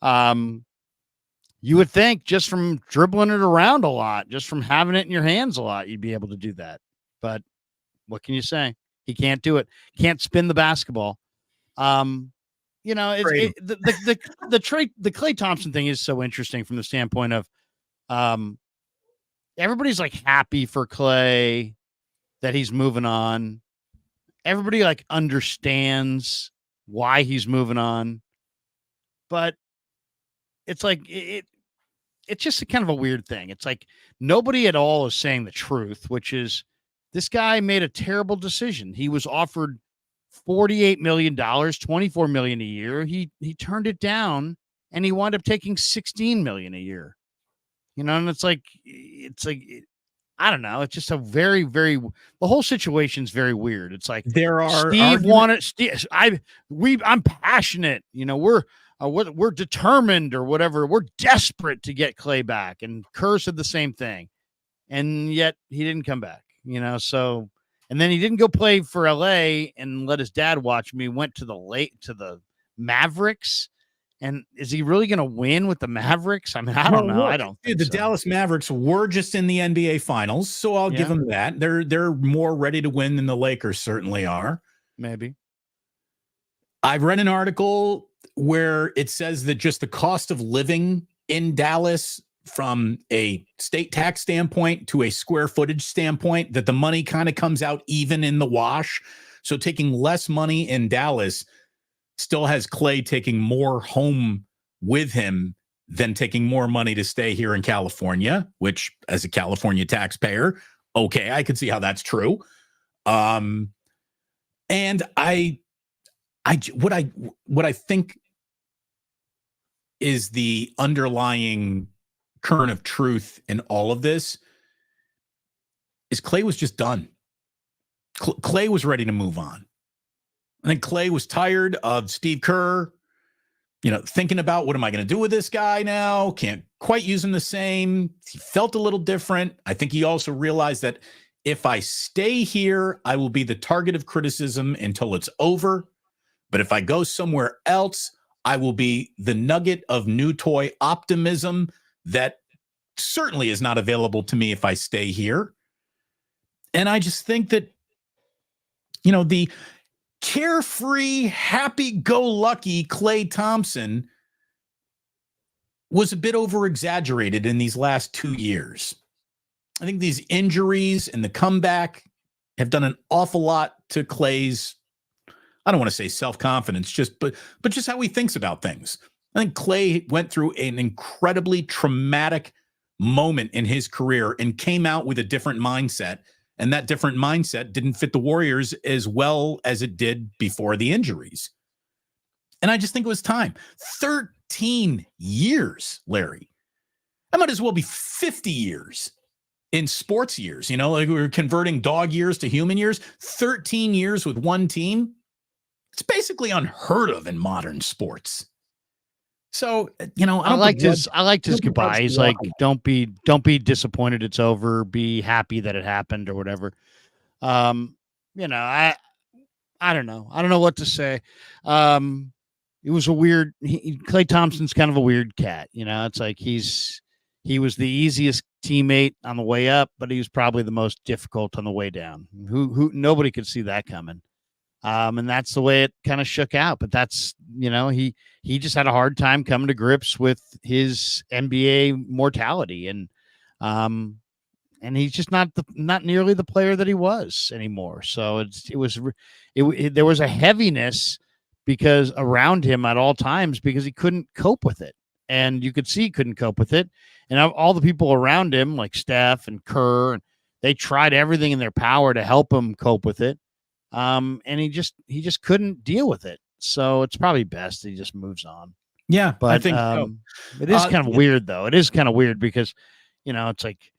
You would think just from dribbling it around a lot, just from having it in your hands a lot, you'd be able to do that. But what can you say? He can't do it. Can't spin the basketball. The Klay Thompson thing is so interesting from the standpoint of everybody's like happy for Klay that he's moving on. Everybody like understands why he's moving on, but it's like it's just a kind of a weird thing. It's like nobody at all is saying the truth, which is this guy made a terrible decision. He was offered $48 million, $24 million a year. He turned it down and he wound up taking $16 million a year. And it's like I don't know. It's just a very, very, the whole situation's very weird. It's like there are I'm passionate. We're determined or whatever. We're desperate to get Klay back. And Kerr said the same thing. And yet he didn't come back, so, and then he didn't go play for LA and let his dad watch him. He went to the Mavericks. And is he really going to win with the Mavericks? I mean, I don't know. I don't think the Dallas Mavericks were just in the NBA Finals, so I'll give them that. They're more ready to win than the Lakers certainly are. Maybe. I've read an article where it says that just the cost of living in Dallas from a state tax standpoint to a square footage standpoint, that the money kind of comes out even in the wash. So taking less money in Dallas still has Klay taking more home with him than taking more money to stay here in California, which as a California taxpayer, okay, I could see how that's true. And what I think is the underlying current of truth in all of this is Clay was just done. Clay was ready to move on. I think Clay was tired of Steve Kerr, thinking about what am I going to do with this guy now? Can't quite use him the same. He felt a little different. I think he also realized that if I stay here, I will be the target of criticism until it's over. But if I go somewhere else, I will be the nugget of new toy optimism that certainly is not available to me if I stay here. And I just think that, the carefree, happy-go-lucky Klay Thompson was a bit over-exaggerated in these last 2 years. I think these injuries and the comeback have done an awful lot to Klay's, I don't want to say self-confidence, but just how he thinks about things. I think Klay went through an incredibly traumatic moment in his career and came out with a different mindset. And that different mindset didn't fit the Warriors as well as it did before the injuries. And I just think it was time. 13 years, Larry. That might as well be 50 years in sports years. Like we were converting dog years to human years. 13 years with one team. It's basically unheard of in modern sports. So, I liked his goodbye. He's like, don't be disappointed it's over. Be happy that it happened or whatever. I don't know. I don't know what to say. It was a weird, Klay Thompson's kind of a weird cat. It's like he was the easiest teammate on the way up, but he was probably the most difficult on the way down. Who nobody could see that coming. And that's the way it kind of shook out. But that's, he just had a hard time coming to grips with his NBA mortality. And he's just not nearly the player that he was anymore. So there was a heaviness because around him at all times, because he couldn't cope with it. And you could see he couldn't cope with it. And all the people around him, like Steph and Kerr, and they tried everything in their power to help him cope with it. And he just couldn't deal with it. So it's probably best he just moves on. Yeah, but I think so. It is kind of weird, though. It is kind of weird because, it's like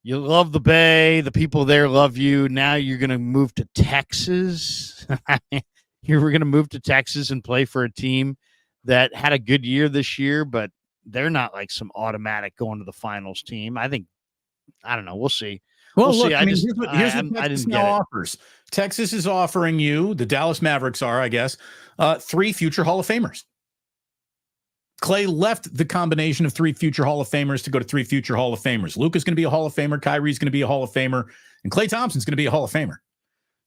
you love the Bay, the people there love you. Now you're going to move to Texas. You were going to move to Texas and play for a team that had a good year this year, but they're not like some automatic going to the finals team. I don't know. We'll see. Well, we'll look, see. here's what Texas now offers. Texas is offering you, the Dallas Mavericks are, I guess, 3 future Hall of Famers. Klay left the combination of 3 future Hall of Famers to go to 3 future Hall of Famers. Luka's going to be a Hall of Famer. Kyrie's going to be a Hall of Famer. And Klay Thompson's going to be a Hall of Famer.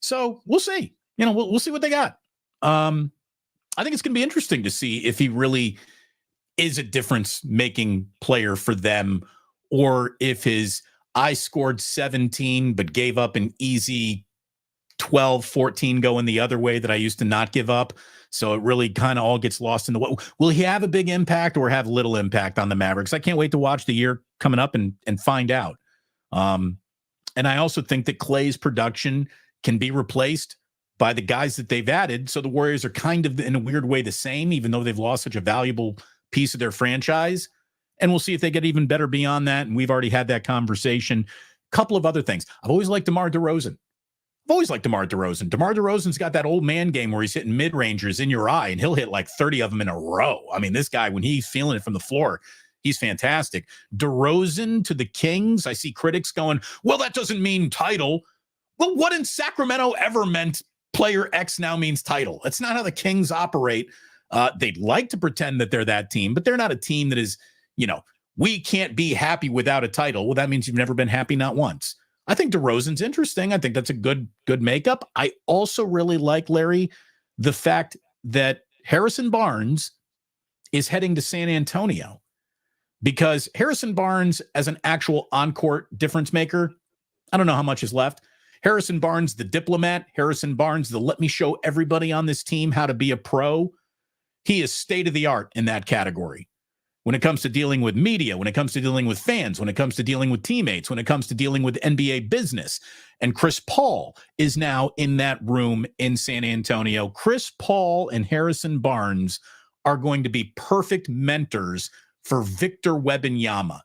So we'll see. We'll see what they got. I think it's going to be interesting to see if he really is a difference-making player for them, or if I scored 17 but gave up an easy 12, 14 going the other way that I used to not give up. So it really kind of all gets lost in the what. Will he have a big impact or have little impact on the Mavericks? I can't wait to watch the year coming up and find out. And I also think that Klay's production can be replaced by the guys that they've added. So the Warriors are kind of in a weird way the same, even though they've lost such a valuable piece of their franchise. And we'll see if they get even better beyond that. And we've already had that conversation. Couple of other things. I've always liked DeMar DeRozan. DeMar DeRozan's got that old man game where he's hitting mid-rangers in your eye, and he'll hit like 30 of them in a row. I mean, this guy, when he's feeling it from the floor, he's fantastic. DeRozan to the Kings, I see critics going, well, that doesn't mean title. Well, what in Sacramento ever meant player X now means title? That's not how the Kings operate. They'd like to pretend that they're that team, but they're not a team that is, we can't be happy without a title. Well, that means you've never been happy, not once. I think DeRozan's interesting. I think that's a good makeup. I also really like, Larry, the fact that Harrison Barnes is heading to San Antonio, because Harrison Barnes as an actual on-court difference maker, I don't know how much is left. Harrison Barnes, the diplomat, Harrison Barnes, the let me show everybody on this team how to be a pro. He is state of the art in that category. when it comes to dealing with media, when it comes to dealing with fans, when it comes to dealing with teammates, when it comes to dealing with NBA business. And Chris Paul is now in that room in San Antonio. Chris Paul and Harrison Barnes are going to be perfect mentors for Victor Wembanyama.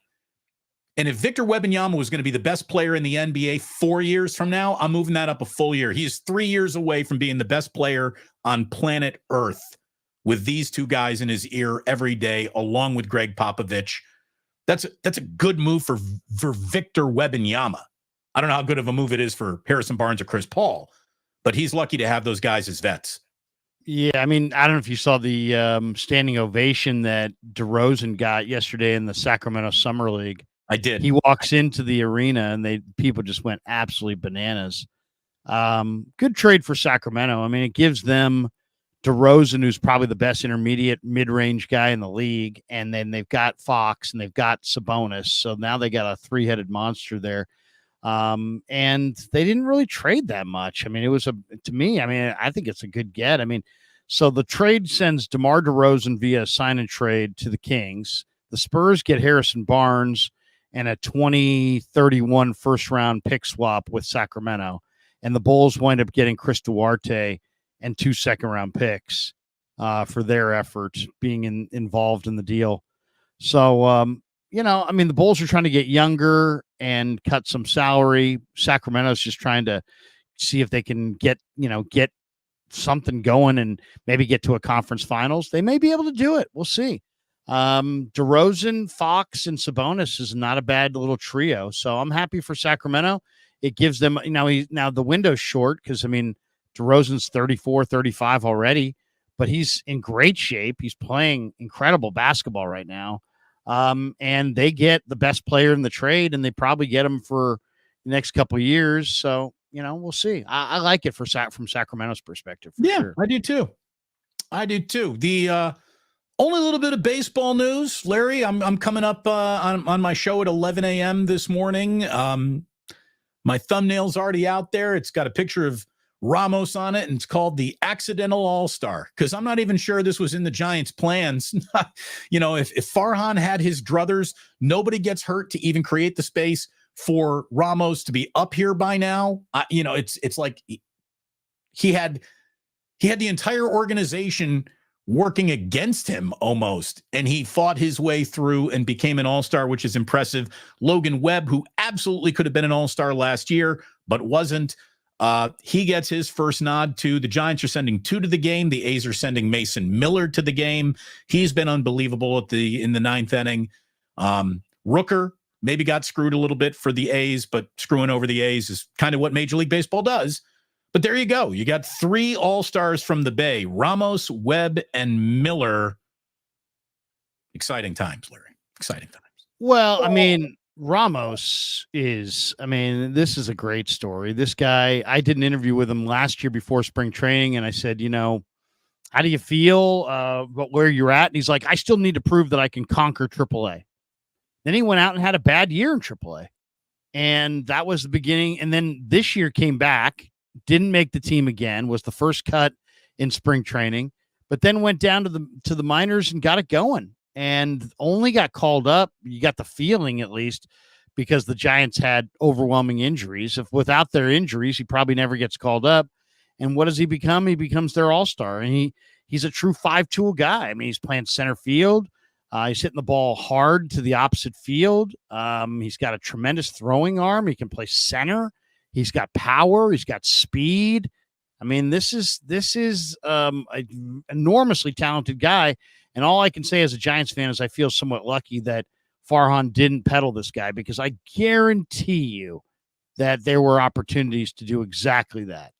And if Victor Wembanyama was going to be the best player in the NBA 4 years from now, I'm moving that up a full year. He is 3 years away from being the best player on planet Earth with these two guys in his ear every day, along with Greg Popovich. That's a good move for Victor Wembanyama. I don't know how good of a move it is for Harrison Barnes or Chris Paul, but he's lucky to have those guys as vets. Yeah, I mean, I don't know if you saw the standing ovation that DeRozan got yesterday in the Sacramento Summer League. I did. He walks into the arena and people just went absolutely bananas. Good trade for Sacramento. I mean, it gives them DeRozan, who's probably the best intermediate mid-range guy in the league, and then they've got Fox and they've got Sabonis. So now they got a three-headed monster there. And they didn't really trade that much. I mean, I think it's a good get. I mean, so the trade sends DeMar DeRozan via sign and trade to the Kings. The Spurs get Harrison Barnes and a 2031 first round pick swap with Sacramento. And the Bulls wind up getting Chris Duarte and 2 second round picks for their efforts being involved in the deal. So, I mean, the Bulls are trying to get younger and cut some salary. Sacramento's just trying to see if they can get something going and maybe get to a conference finals. They may be able to do it. We'll see. DeRozan, Fox, and Sabonis is not a bad little trio. So I'm happy for Sacramento. It gives them, now the window's short because, I mean, DeRozan's 34, 35 already, but he's in great shape. He's playing incredible basketball right now. And they get the best player in the trade, and they probably get him for the next couple of years. So, we'll see. I like it from Sacramento's perspective. Sure. I do too. The only little bit of baseball news, Larry. I'm coming up on my show at 11 a.m. this morning. My thumbnail's already out there. It's got a picture of Ramos on it, and it's called the Accidental All-Star, because I'm not even sure this was in the Giants' plans. If Farhan had his druthers, nobody gets hurt to even create the space for Ramos to be up here by now. It's like he had the entire organization working against him almost, and he fought his way through and became an all-star, which is impressive. Logan Webb, who absolutely could have been an all-star last year, but wasn't. He gets his first nod too. The Giants are sending 2 to the game. The A's are sending Mason Miller to the game. He's been unbelievable in the 9th inning. Rooker maybe got screwed a little bit for the A's, but screwing over the A's is kind of what Major League Baseball does. But there you go. You got 3 all-stars from the Bay: Ramos, Webb, and Miller. Exciting times, Larry. Exciting times. Well, I mean, Ramos this is a great story. This guy, I did an interview with him last year before spring training, and I said, how do you feel about where you're at? And he's like, I still need to prove that I can conquer AAA. Then he went out and had a bad year in AAA. And that was the beginning. And then this year came back, didn't make the team again, was the first cut in spring training, but then went down to the minors and got it going. And only got called up. You got the feeling, at least, because the Giants had overwhelming injuries. If without their injuries, he probably never gets called up. And what does he become? He becomes their all-star. And he's a true 5-tool guy. I mean, he's playing center field. He's hitting the ball hard to the opposite field. He's got a tremendous throwing arm. He can play center. He's got power. He's got speed. I mean, this is an enormously talented guy. And all I can say as a Giants fan is I feel somewhat lucky that Farhan didn't peddle this guy, because I guarantee you that there were opportunities to do exactly that,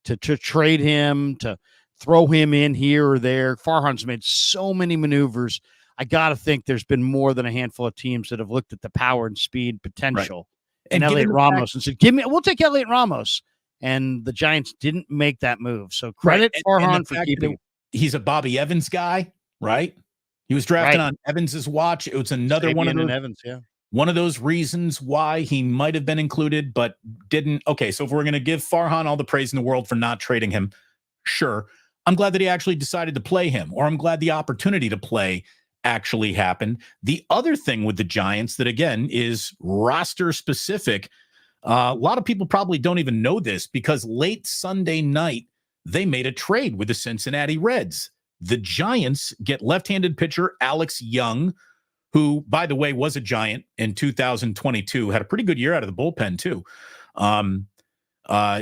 to trade him, to throw him in here or there. Farhan's made so many maneuvers. I got to think there's been more than a handful of teams that have looked at the power and speed potential and Elliot Ramos and said, we'll take Elliot Ramos. And the Giants didn't make that move. So credit Farhan for keeping. He's a Bobby Evans guy. Right. He was drafted on Evans's watch. It was another one of those reasons why he might have been included, but didn't. Okay. So if we're going to give Farhan all the praise in the world for not trading him, sure. I'm glad that he actually decided to play him, or I'm glad the opportunity to play actually happened. The other thing with the Giants that, again, is roster specific. A lot of people probably don't even know this because late Sunday night, they made a trade with the Cincinnati Reds. The Giants get left-handed pitcher Alex Young, who, by the way, was a Giant in 2022, had a pretty good year out of the bullpen, too.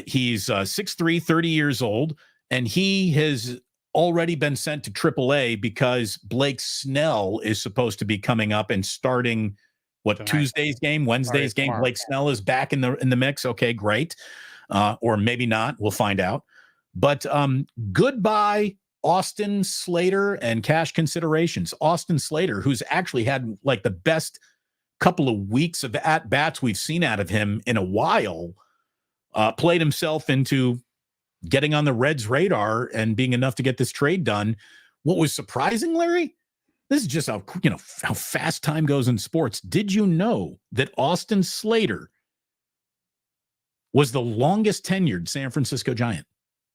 He's 6'3", 30 years old, and he has already been sent to AAA because Blake Snell is supposed to be coming up and starting Tonight. Tuesday's game, Wednesday's game. Blake Snell is back in the mix. Okay, great. Or maybe not. We'll find out. But goodbye, Austin Slater and cash considerations. Austin Slater, who's actually had like the best couple of weeks of at-bats we've seen out of him in a while, played himself into getting on the Reds' radar and being enough to get this trade done. What was surprising, Larry? This is just how fast time goes in sports. Did you know that Austin Slater was the longest tenured San Francisco Giant?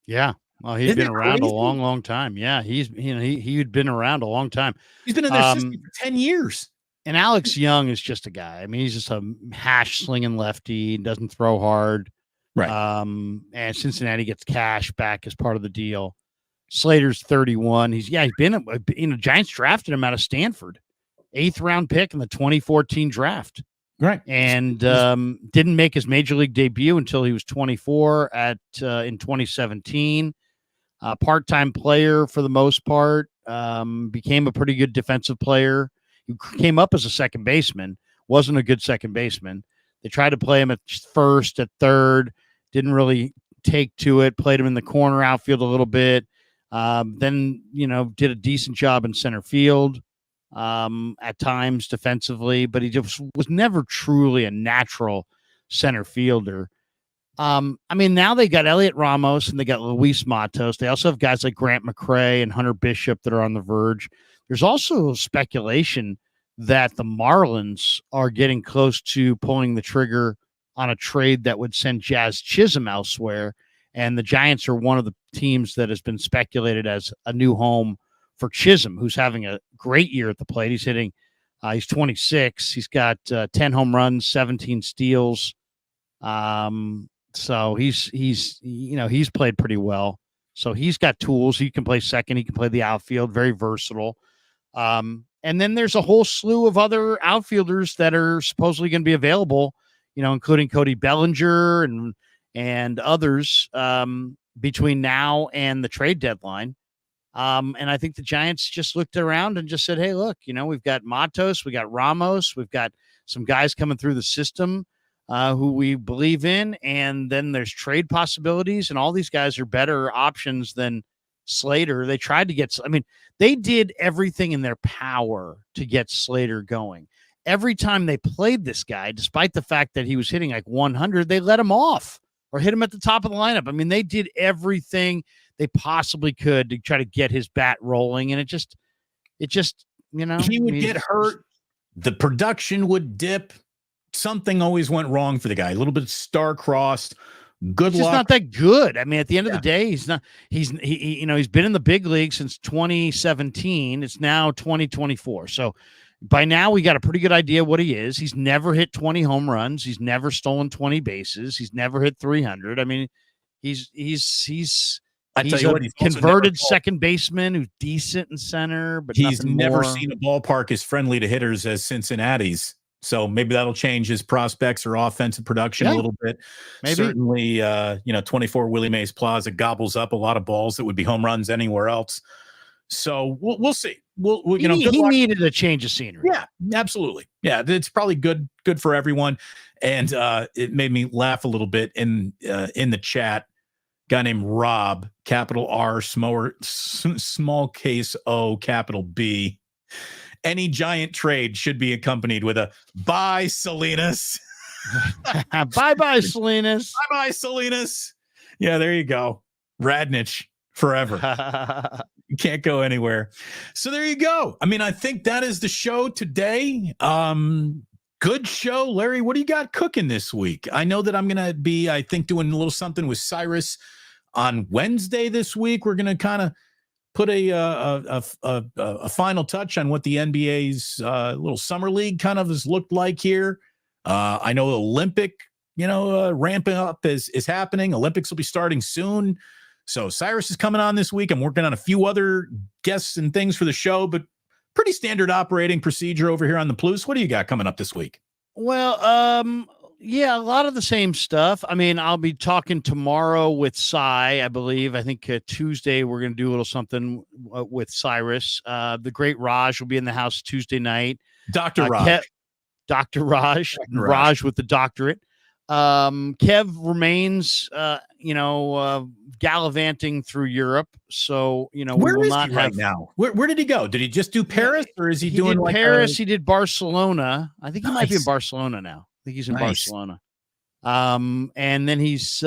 Yeah. Well, he'd been around a long, long time. Yeah, he'd been around a long time. He's been in their system for 10 years. And Alex Young is just a guy. I mean, he's just a hash slinging lefty, doesn't throw hard. Right. And Cincinnati gets cash back as part of the deal. Slater's 31. He's been, Giants drafted him out of Stanford, 8th round pick in the 2014 draft. Right. And didn't make his major league debut until he was 24 in 2017. Part-time player for the most part, became a pretty good defensive player. He came up as a second baseman, wasn't a good second baseman. They tried to play him at first, at third, didn't really take to it, played him in the corner outfield a little bit. Then, did a decent job in center field at times defensively, but he just was never truly a natural center fielder. Now they got Elliot Ramos and they got Luis Matos. They also have guys like Grant McCray and Hunter Bishop that are on the verge. There's also speculation that the Marlins are getting close to pulling the trigger on a trade that would send Jazz Chisholm elsewhere. And the Giants are one of the teams that has been speculated as a new home for Chisholm, who's having a great year at the plate. He's hitting, he's 26. He's got 10 home runs, 17 steals. So he's played pretty well. So he's got tools. He can play second. He can play the outfield. Very versatile. And then there's a whole slew of other outfielders that are supposedly going to be available, including Cody Bellinger and others between now and the trade deadline. And I think the Giants just looked around and just said, hey, look, we've got Matos, we got Ramos, we've got some guys coming through the system who we believe in. And then there's trade possibilities, and all these guys are better options than Slater. They tried to get, they did everything in their power to get Slater going. Every time they played this guy, despite the fact that he was hitting like 100, they let him off or hit him at the top of the lineup. They did everything they possibly could to try to get his bat rolling. And it just, he would get hurt. The production would dip. Something always went wrong for the guy. A little bit star-crossed. Good luck. He's not that good. At the end of the day, he's not. He's been in the big league since 2017. It's now 2024. So by now we got a pretty good idea what he is. He's never hit 20 home runs. He's never stolen 20 bases. He's never hit 300. He's a converted second baseman who's decent in center, but he's never seen a ballpark as friendly to hitters as Cincinnati's. So maybe that'll change his prospects or offensive production a little bit. Maybe. Certainly, 24 Willie Mays Plaza gobbles up a lot of balls that would be home runs anywhere else. So we'll see. He needed a change of scenery. Yeah, absolutely. Yeah, it's probably good for everyone. And it made me laugh a little bit in the chat. Guy named Rob, capital R, small case O, capital B. Any Giant trade should be accompanied with a bye, Salinas. Bye-bye, Salinas. Bye-bye, Salinas. Yeah, there you go. Radnich forever. You can't go anywhere. So there you go. I think that is the show today. Good show. Larry, what do you got cooking this week? I know that I'm going to be, doing a little something with Cyrus on Wednesday this week. We're going to kind of put a final touch on what the NBA's little summer league kind of has looked like here. I know Olympic, ramping up is happening. Olympics will be starting soon. So Cyrus is coming on this week. I'm working on a few other guests and things for the show, but pretty standard operating procedure over here on the Plus. What do you got coming up this week? Well, yeah, a lot of the same stuff. I mean, I'll be talking tomorrow with Cy, I believe. I think Tuesday we're going to do a little something with Cyrus. The great Raj will be in the house Tuesday night. Dr. Raj. Dr. Raj. Raj with the doctorate. Kev remains, gallivanting through Europe. So, where is he right now? Where did he go? Did he just do Paris, or is he doing like Paris? He did Barcelona. I think he might be in Barcelona now. I think he's in Barcelona. And then he's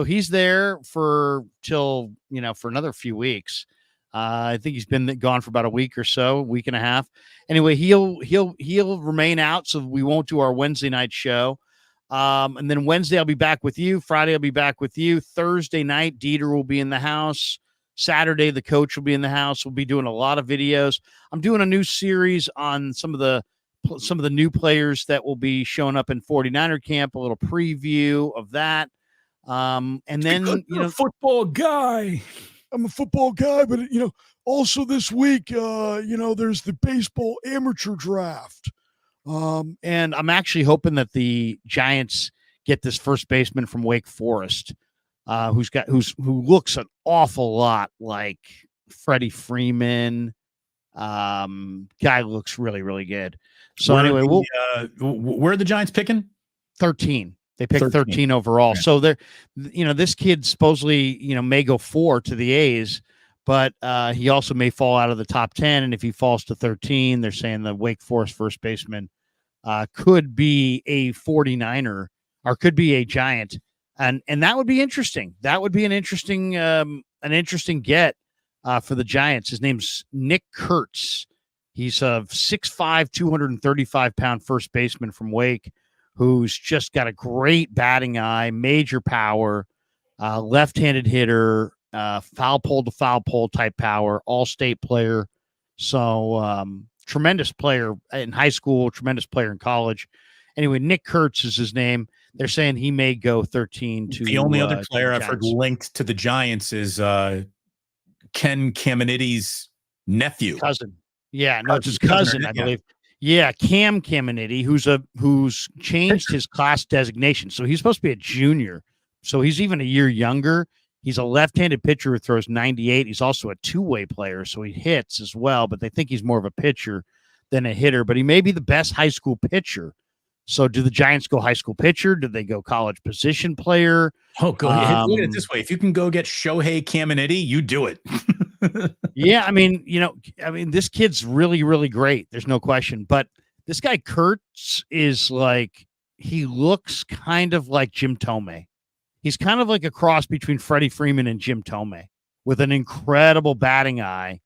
he's there for another few weeks. I think he's been gone for about a week or so, week and a half. Anyway, he'll remain out, so we won't do our Wednesday night show. And then Wednesday I'll be back with you. Friday I'll be back with you. Thursday night Dieter will be in the house. Saturday the coach will be in the house. We'll be doing a lot of videos. I'm doing a new series on some of the new players that will be showing up in 49er camp, a little preview of that. And then, a football guy. I'm a football guy, but also this week, there's the baseball amateur draft. And I'm actually hoping that the Giants get this first baseman from Wake Forest, who looks an awful lot like Freddie Freeman. Guy looks really, really good. So anyway, where are the Giants picking? 13. They picked 13 overall. Okay. So they're, this kid supposedly, may go 4 to the A's, but he also may fall out of the top 10. And if he falls to 13, they're saying the Wake Forest first baseman could be a 49er or could be a Giant. And that would be interesting. That would be an interesting get for the Giants. His name's Nick Kurtz. He's a 6'5", 235-pound first baseman from Wake, who's just got a great batting eye, major power, left-handed hitter, foul pole to foul pole type power, all-state player. So tremendous player in high school, tremendous player in college. Anyway, Nick Kurtz is his name. They're saying he may go 13 to the only other player I've heard linked to the Giants is Ken Caminiti's nephew. Cousin. Yeah, no, it's his cousin, I believe. Yeah, Cam Caminiti, who's changed his class designation. So he's supposed to be a junior. So he's even a year younger. He's a left-handed pitcher who throws 98. He's also a two-way player, so he hits as well, but they think he's more of a pitcher than a hitter. But he may be the best high school pitcher. So do the Giants go high school pitcher? Do they go college position player? Oh, go ahead. Look at it this way. If you can go get Shohei Caminiti, you do it. Yeah, I mean, this kid's really, really great. There's no question. But this guy Kurtz is like, he looks kind of like Jim Tomei. He's kind of like a cross between Freddie Freeman and Jim Tomei with an incredible batting eye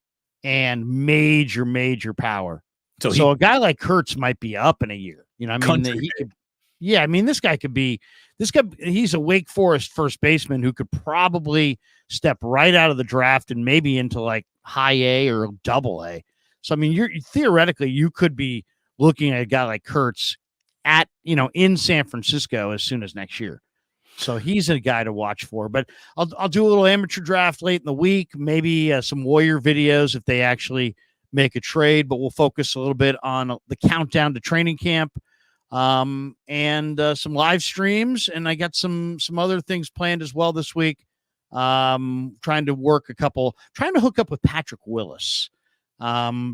and major, major power. So a guy like Kurtz might be up in a year. This guy could be he's a Wake Forest first baseman who could probably step right out of the draft and maybe into like high A or double A. So, I mean, you could be looking at a guy like Kurtz in San Francisco as soon as next year. So he's a guy to watch for, but I'll do a little amateur draft late in the week, maybe some Warrior videos if they actually make a trade, but we'll focus a little bit on the countdown to training camp. And some live streams, and I got some other things planned as well this week. Trying to hook up with Patrick Willis,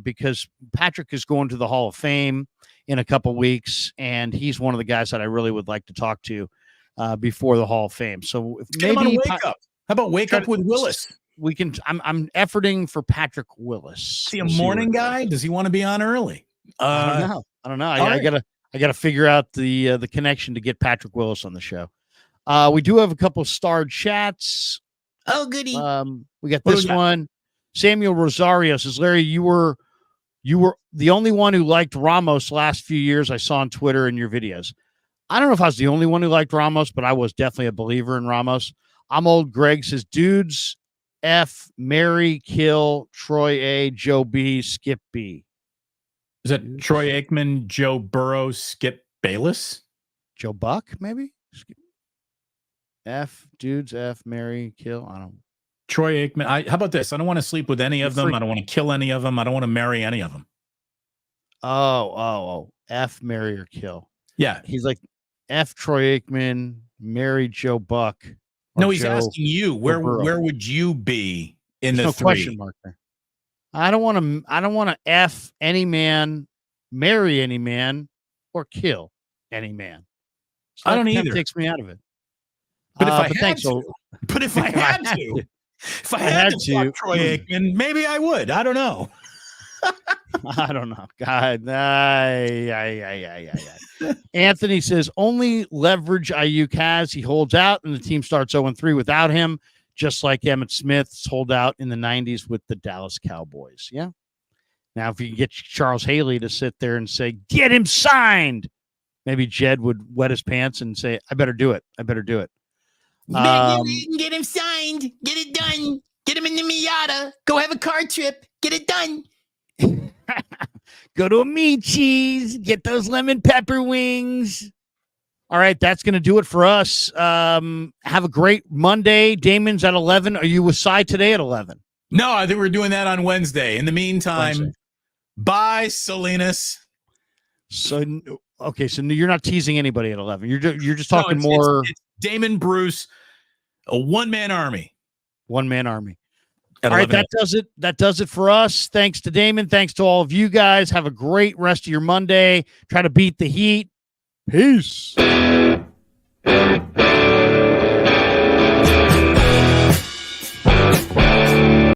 because Patrick is going to the Hall of Fame in a couple weeks, and he's one of the guys that I really would like to talk to before the Hall of Fame. So if maybe on Wake Up. How about Wake Up with Willis? We can. I'm efforting for Patrick Willis. Is he a morning guy? Does he want to be on early? I don't know. I gotta figure out the connection to get Patrick Willis on the show. We do have a couple of starred chats. Oh, goody. We got this one. Samuel Rosario says, Larry, you were the only one who liked Ramos last few years. I saw on Twitter and your videos. I don't know if I was the only one who liked Ramos, but I was definitely a believer in Ramos. I'm old. Greg says, dudes F, Mary, kill, Troy A, Joe B, Skip B. Is that Troy Aikman, Joe Burrow, Skip Bayless? Joe Buck, maybe? F, dudes, F, Mary, kill. I don't. Troy Aikman. How about this? I don't want to sleep with any of them. I don't want to kill any of them. I don't want to marry any of them. Oh. F, Mary, or kill. Yeah. He's like F, Troy Aikman, Mary, Joe Buck. No, he's asking you where would you be in the three? Question mark there. I don't want to F any man, marry any man, or kill any man. So I don't either. Takes me out of it. But if I had to, if I had to fuck Troy Aikman, maybe I would. I don't know. I don't know. God. Anthony says only leverage Aiyuk has. He holds out and the team starts 0-3 without him, just like Emmitt Smith's hold out in the 90s with the Dallas Cowboys. Yeah. Now, if you can get Charles Haley to sit there and say, get him signed, maybe Jed would wet his pants and say, I better do it. Get him signed. Get it done. Get him in the Miata. Go have a car trip. Get it done. Go to a meat cheese. Get those lemon pepper wings. All right, that's going to do it for us. Have a great Monday. Damon's at 11. Are you with Cy today at 11? No, I think we're doing that on Wednesday. In the meantime, bye, Salinas. So, okay, so you're not teasing anybody at 11. You're just talking more. It's Damon Bruce, a one-man army. One-man army. All right, that does it for us. Thanks to Damon. Thanks to all of you guys. Have a great rest of your Monday. Try to beat the heat. Peace.